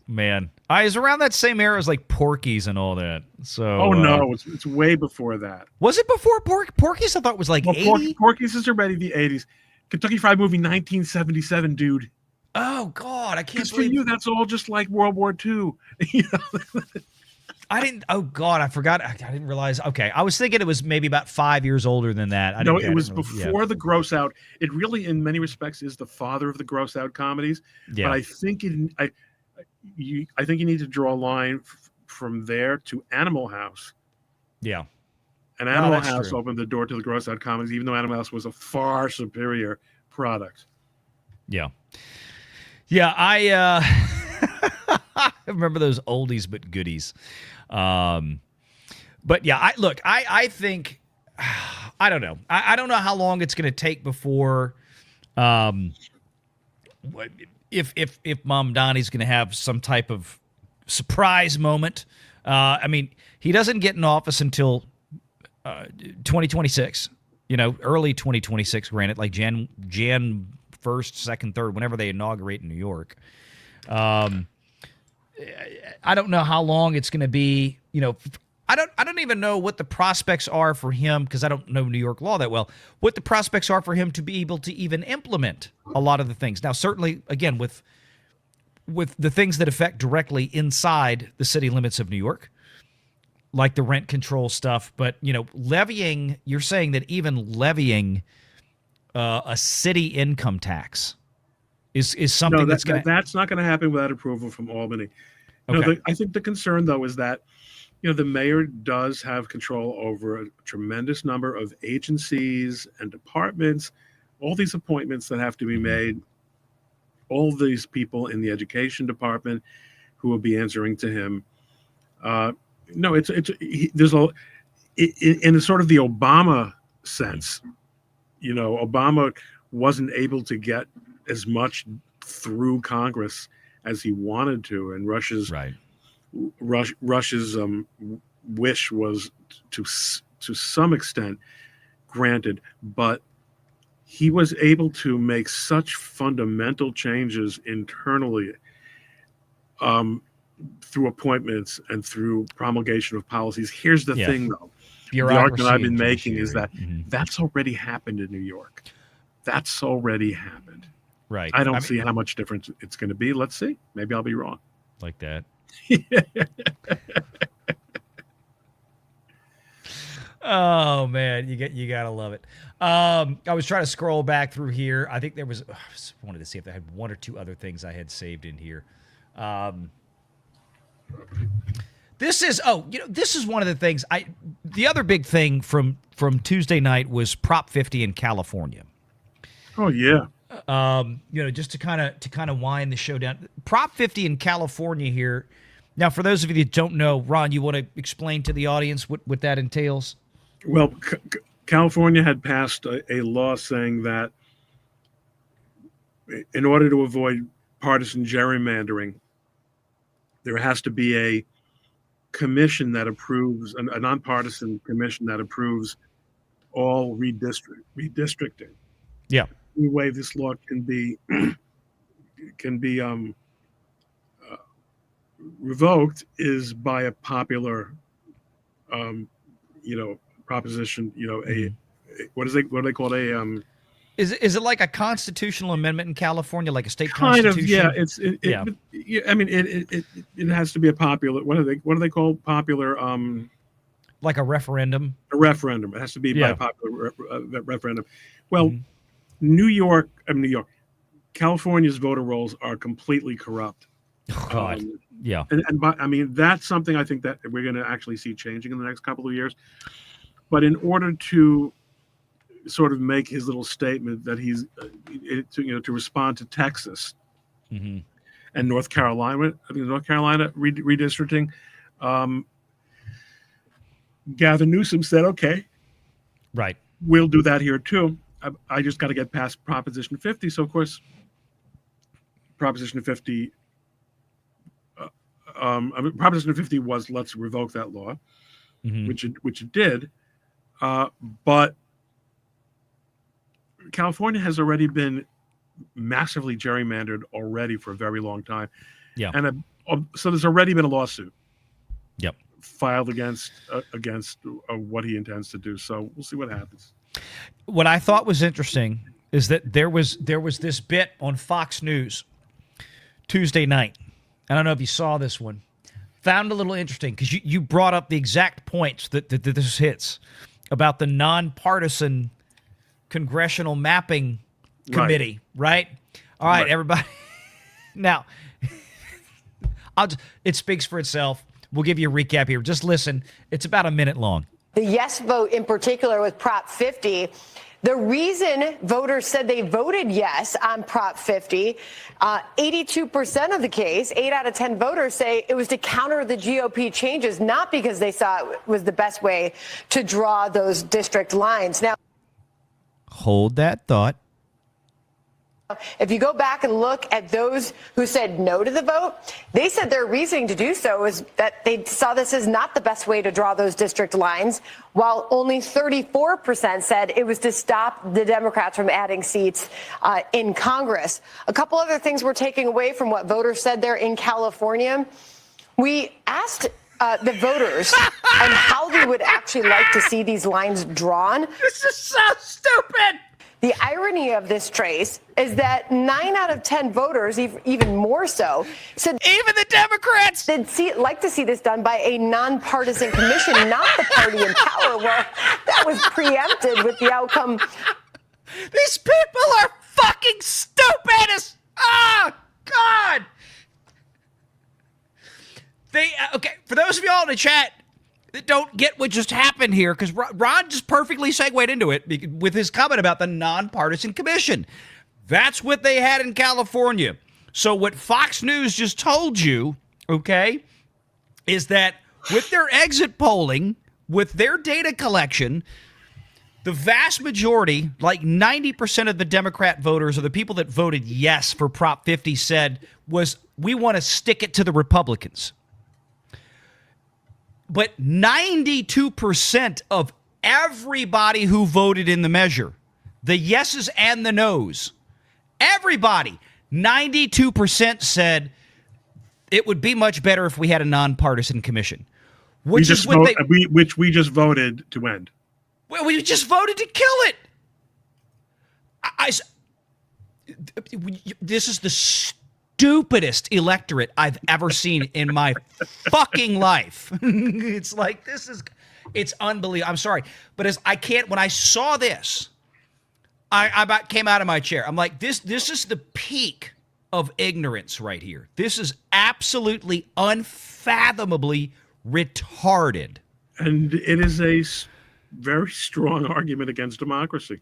man, I was around that same era as like Porky's and all that. So no, it's way before that. Was it before Porky's? I thought it was like 80. Porky's is already the 80s. Kentucky Fried Movie 1977, dude. Oh God, I can't believe. For you, that's all just like World War II. I didn't. Oh God, I forgot. I didn't realize. Okay, I was thinking it was maybe about 5 years older than that. No, it was before the Gross Out. It really, in many respects, is the father of the Gross Out comedies. Yeah. But I think I think you need to draw a line from there to Animal House. Yeah. And Animal House opened the door to the Gross Out comedies, even though Animal House was a far superior product. Yeah. Yeah, I remember those oldies but goodies. But yeah, I think I don't know. I don't know how long it's going to take before if Mom Donnie's going to have some type of surprise moment. I mean, he doesn't get in office until 2026. Early 2026. Granted, like Jan 1st, 2nd, 3rd, whenever they inaugurate in New York. I don't know how long it's going to be. I don't even know what the prospects are for him, because I don't know New York law that well. What the prospects are for him to be able to even implement a lot of the things. Now, certainly, again, with the things that affect directly inside the city limits of New York, like the rent control stuff. But levying. You're saying that even levying a city income tax is something that's not going to happen without approval from Albany. Okay. I think the concern, though, is that the mayor does have control over a tremendous number of agencies and departments, all these appointments that have to be made, all these people in the education department who will be answering to him. There's in sort of the Obama sense. Obama wasn't able to get as much through Congress as he wanted to, and Rush's wish was to some extent granted, but he was able to make such fundamental changes internally through appointments and through promulgation of policies. Here's the thing, though. The argument I've been making is that that's already happened in New York. That's already happened. Right. I don't see how much difference it's going to be. Let's see. Maybe I'll be wrong. Like that. Oh man, you gotta love it. I was trying to scroll back through here. I think there was. I just wanted to see if I had one or two other things I had saved in here. This is this is one of the things the other big thing from Tuesday night was Prop 50 in California. Oh yeah. Just to kind of wind the show down. Prop 50 in California here. Now, for those of you that don't know, Ron, you want to explain to the audience what that entails? Well, California had passed a law saying that in order to avoid partisan gerrymandering, there has to be a commission that approves, a nonpartisan commission that approves all redistricting. Yeah. The only way this law can be revoked is by a popular, proposition. What do they call it? Is it like a constitutional amendment in California, like a state Kind constitution? of, yeah. I mean, it has to be a popular. What do they call popular? Like a referendum. A referendum. It has to be by a popular referendum. Well, California's voter rolls are completely corrupt. Oh, God. Yeah. I mean, that's something I think that we're going to actually see changing in the next couple of years. But in order to sort of make his little statement that he's, to respond to Texas and North Carolina, I think North Carolina redistricting, Gavin Newsom said, okay, right, we'll do that here too. I just got to get past Proposition 50. So, of course, Proposition 50, Proposition 50 was let's revoke that law, which it did. But California has already been massively gerrymandered already for a very long time. Yeah. And so there's already been a lawsuit. Yep. Filed against what he intends to do. So we'll see what happens. What I thought was interesting is that there was this bit on Fox News Tuesday night. I don't know if you saw this one. Found a little interesting because you brought up the exact points that this hits about the nonpartisan congressional mapping committee, right? All right, everybody. Now, it speaks for itself. We'll give you a recap here. Just listen. It's about a minute long. The yes vote in particular with Prop 50. The reason voters said they voted yes on Prop 50, 82% of the case, 8 out of 10 voters say it was to counter the GOP changes, not because they saw it was the best way to draw those district lines. Now, hold that thought. if you go back and look at those who said no to the vote, they said their reasoning to do so is that they saw this as not the best way to draw those district lines, while only 34% said it was to stop the Democrats from adding seats in Congress. A couple other things we're taking away from what voters said there in California. We asked the voters and how they would actually like to see these lines drawn. This is so stupid. The irony of this, Trace, is that 9 out of 10 voters, even more so, said even the Democrats they'd like to see this done by a nonpartisan commission, not the party in power. Well, that was preempted with the outcome. These people are fucking stupid. Oh, God. Okay, for those of y'all in the chat that don't get what just happened here, because Ron just perfectly segued into it with his comment about the nonpartisan commission. That's what they had in California. So what Fox News just told you, okay, is that with their exit polling, with their data collection, the vast majority, like 90% of the Democrat voters or the people that voted yes for Prop 50 said was, we want to stick it to the Republicans. But 92% of everybody who voted in the measure, the yeses and the nos, everybody, 92% said it would be much better if we had a nonpartisan commission. Which we just voted to end. Well, we just voted to kill it. This is the stupidest electorate I've ever seen in my fucking life. It's like, it's unbelievable. I'm sorry, but when I saw this, I about came out of my chair. I'm like, this is the peak of ignorance right here. This is absolutely unfathomably retarded. And it is a very strong argument against democracy.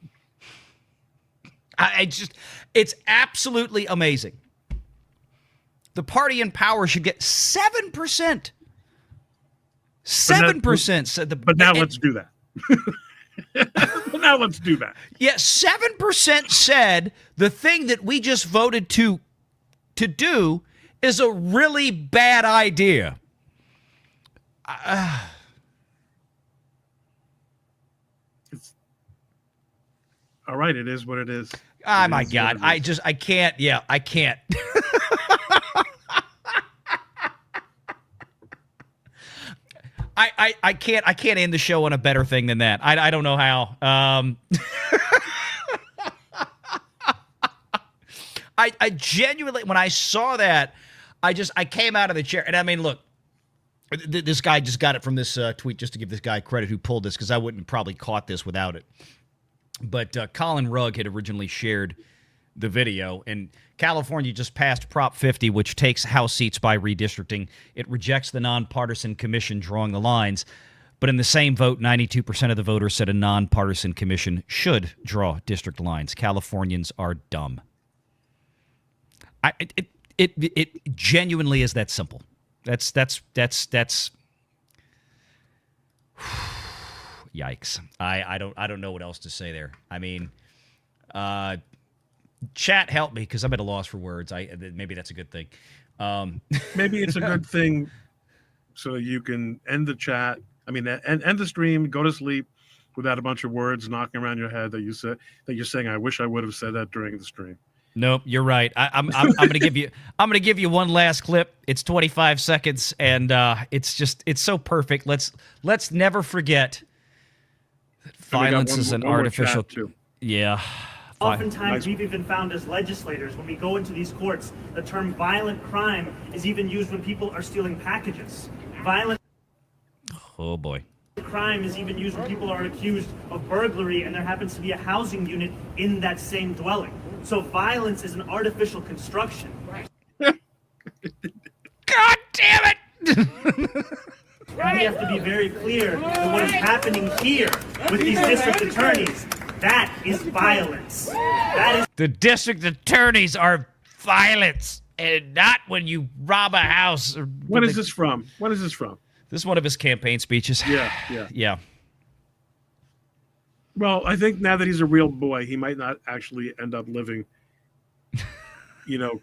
It's absolutely amazing. The party in power should get 7%. 7% said the. But now let's do that. Now let's do that. Yeah, 7% said the thing that we just voted to do is a really bad idea. All right, it is what it is. Oh, my God. I can't. Yeah, I can't. I can't end the show on a better thing than that. I don't know how. I genuinely, when I saw that, I came out of the chair. And I mean, look, this guy just got it from this tweet, just to give this guy credit who pulled this, because I wouldn't have probably caught this without it. But Colin Rugg had originally shared the video, and California just passed Prop 50, which takes House seats by redistricting. It rejects the nonpartisan commission drawing the lines, but in the same vote, 92% of the voters said a nonpartisan commission should draw district lines. Californians are dumb. It genuinely is that simple. That's yikes. I don't know what else to say there. I mean, chat, help me, because I'm at a loss for words. Maybe that's a good thing. Maybe it's a good thing so you can end the chat. I mean, end the stream, go to sleep without a bunch of words knocking around your head that you're saying, I wish I would have said that during the stream. Nope, you're right. I'm gonna give you one last clip. It's 25 seconds, and it's so perfect. Let's never forget that violence is an artificial. Yeah. Oftentimes, we've even found as legislators, when we go into these courts, the term violent crime is even used when people are stealing packages. Violent Oh boy. crime is even used when people are accused of burglary and there happens to be a housing unit in that same dwelling. So violence is an artificial construction. God damn it! And we have to be very clear that what is happening here with these district attorneys, that is violence. That is the district attorneys are violence, and not when you rob a house. When is this from? When is this from? This is one of his campaign speeches. Yeah. Well, I think now that he's a real boy, he might not actually end up living,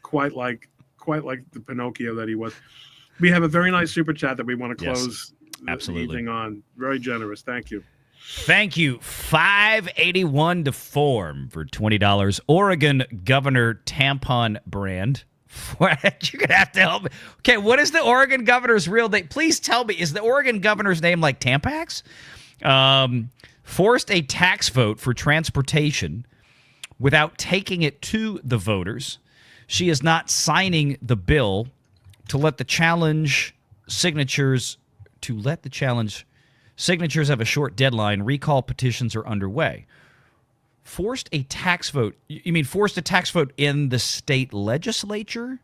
quite like the Pinocchio that he was. We have a very nice super chat that we want to close the evening on. Very generous. Thank you. Thank you. 581 to form for $20. Oregon Governor tampon brand. You're going to have to help me. Okay, what is the Oregon governor's real name? Please tell me. Is the Oregon governor's name like Tampax? Forced a tax vote for transportation without taking it to the voters. She is not signing the bill to let the challenge signatures have a short deadline. Recall petitions are underway. Forced a tax vote. You mean forced a tax vote in the state legislature?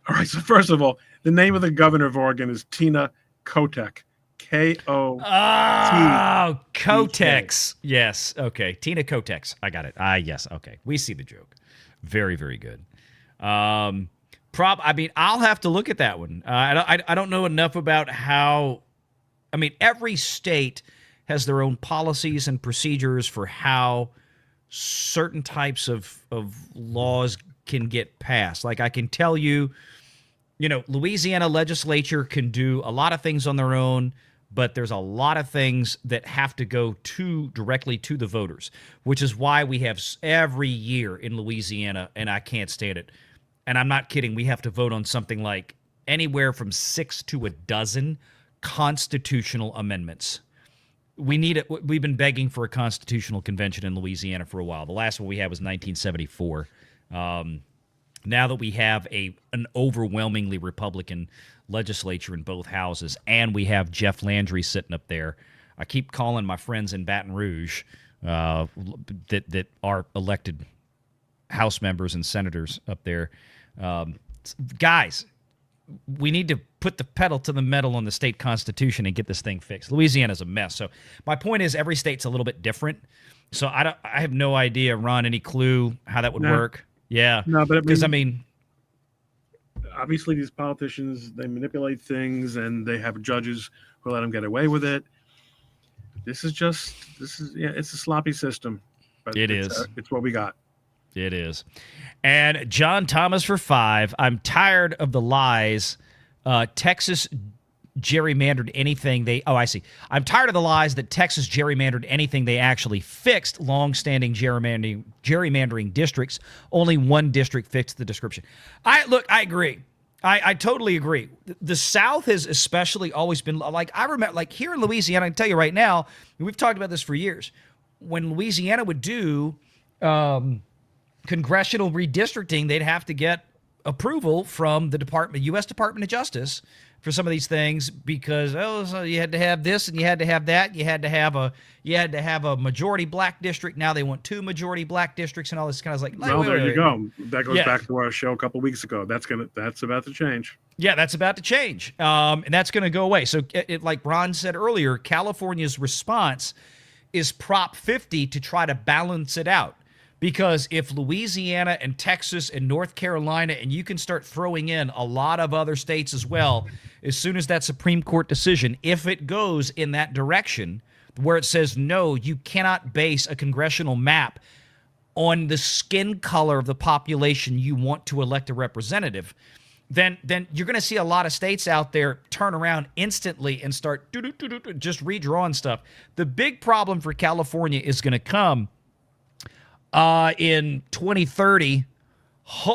All right. So first of all, the name of the governor of Oregon is Tina Kotek. K-O-T. Oh, Kotex. Yes. Okay. Tina Kotex. I got it. Yes. Okay. We see the joke. Very, very good. I mean, I'll have to look at that one. I don't know enough about how. I mean, every state has their own policies and procedures for how certain types of laws can get passed. Like I can tell you, Louisiana legislature can do a lot of things on their own, but there's a lot of things that have to go directly to the voters, which is why we have every year in Louisiana, and I can't stand it. And I'm not kidding. We have to vote on something like anywhere from 6 to a dozen constitutional amendments. We need it. We've been begging for a constitutional convention in Louisiana for a while. The last one we had was 1974. Now that we have an overwhelmingly Republican legislature in both houses, and we have Jeff Landry sitting up there, I keep calling my friends in Baton Rouge that are elected House members and senators up there. Guys, we need to put the pedal to the metal on the state constitution and get this thing fixed. Louisiana's a mess. So my point is every state's a little bit different. So I have no idea, Ron, any clue how that would work. Yeah. No, but because I mean, obviously these politicians, they manipulate things and they have judges who let them get away with it. It's a sloppy system. But it's what we got. It is. And John Thomas for 5. I'm tired of the lies. Texas gerrymandered anything they... Oh, I see. I'm tired of the lies that Texas gerrymandered anything they actually fixed. Long-standing gerrymandering districts. Only one district fixed the description. I agree. I totally agree. The South has especially always been... Like, I remember, like, here in Louisiana, I can tell you right now, and we've talked about this for years, when Louisiana would do... congressional redistricting, they'd have to get approval from the U.S. Department of Justice for some of these things because so you had to have this and you had to have that. You had to have a majority black district. Now they want 2 majority black districts and all this kind of like. Well, there you go. That goes back to our show a couple weeks ago. That's about to change. Yeah, that's about to change, and that's going to go away. So, like Ron said earlier, California's response is Prop 50 to try to balance it out. Because if Louisiana and Texas and North Carolina, and you can start throwing in a lot of other states as well, as soon as that Supreme Court decision, if it goes in that direction, where it says, no, you cannot base a congressional map on the skin color of the population you want to elect a representative, then you're going to see a lot of states out there turn around instantly and start just redrawing stuff. The big problem for California is going to come in 2030.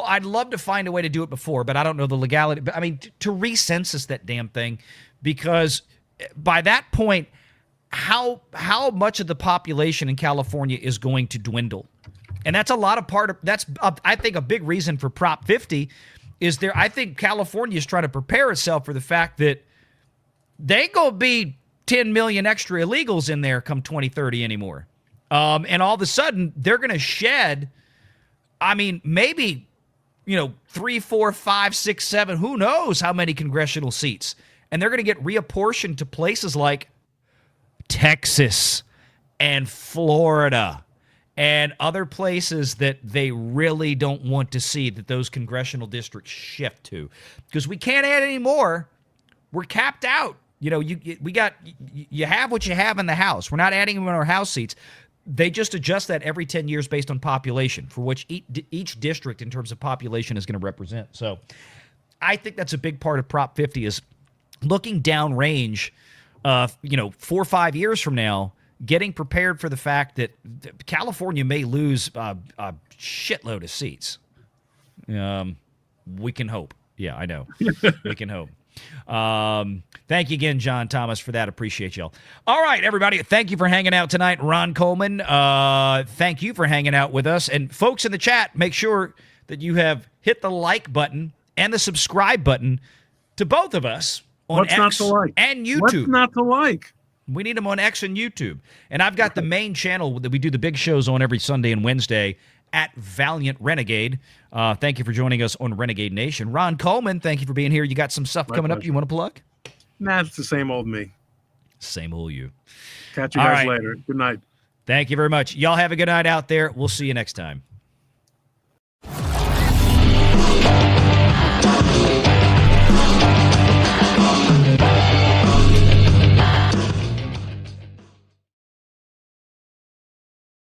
I'd love to find a way to do it before, but I don't know the legality. But I mean, to recensus that damn thing, because by that point, how much of the population in California is going to dwindle? And that's I think a big reason for Prop 50 is there. I think California is trying to prepare itself for the fact that they ain't gonna be 10 million extra illegals in there come 2030 anymore. And all of a sudden, they're going to shed, I mean, maybe, 3, 4, 5, 6, 7, who knows how many congressional seats. And they're going to get reapportioned to places like Texas and Florida and other places that they really don't want to see that those congressional districts shift to. Because we can't add any more. We're capped out. You have what you have in the House. We're not adding them in our House seats. They just adjust that every 10 years based on population, for which each district in terms of population is going to represent. So I think that's a big part of Prop 50 is looking downrange, 4 or 5 years from now, getting prepared for the fact that California may lose a shitload of seats. We can hope. Yeah, I know. We can hope. Thank you again, John Thomas, for that. Appreciate y'all. All right, everybody. Thank you for hanging out tonight. Ron Coleman, thank you for hanging out with us. And folks in the chat, make sure that you have hit the like button and the subscribe button to both of us on X and YouTube. What's not to like? We need them on X and YouTube. And I've got the main channel that we do the big shows on every Sunday and Wednesday at Valliant Renegade. Thank you for joining us on Renegade Nation. Ron Coleman, thank you for being here. You got some stuff coming up you want to plug? Nah, it's the same old me. Same old you. Catch you guys later. Good night. Thank you very much. Y'all have a good night out there. We'll see you next time.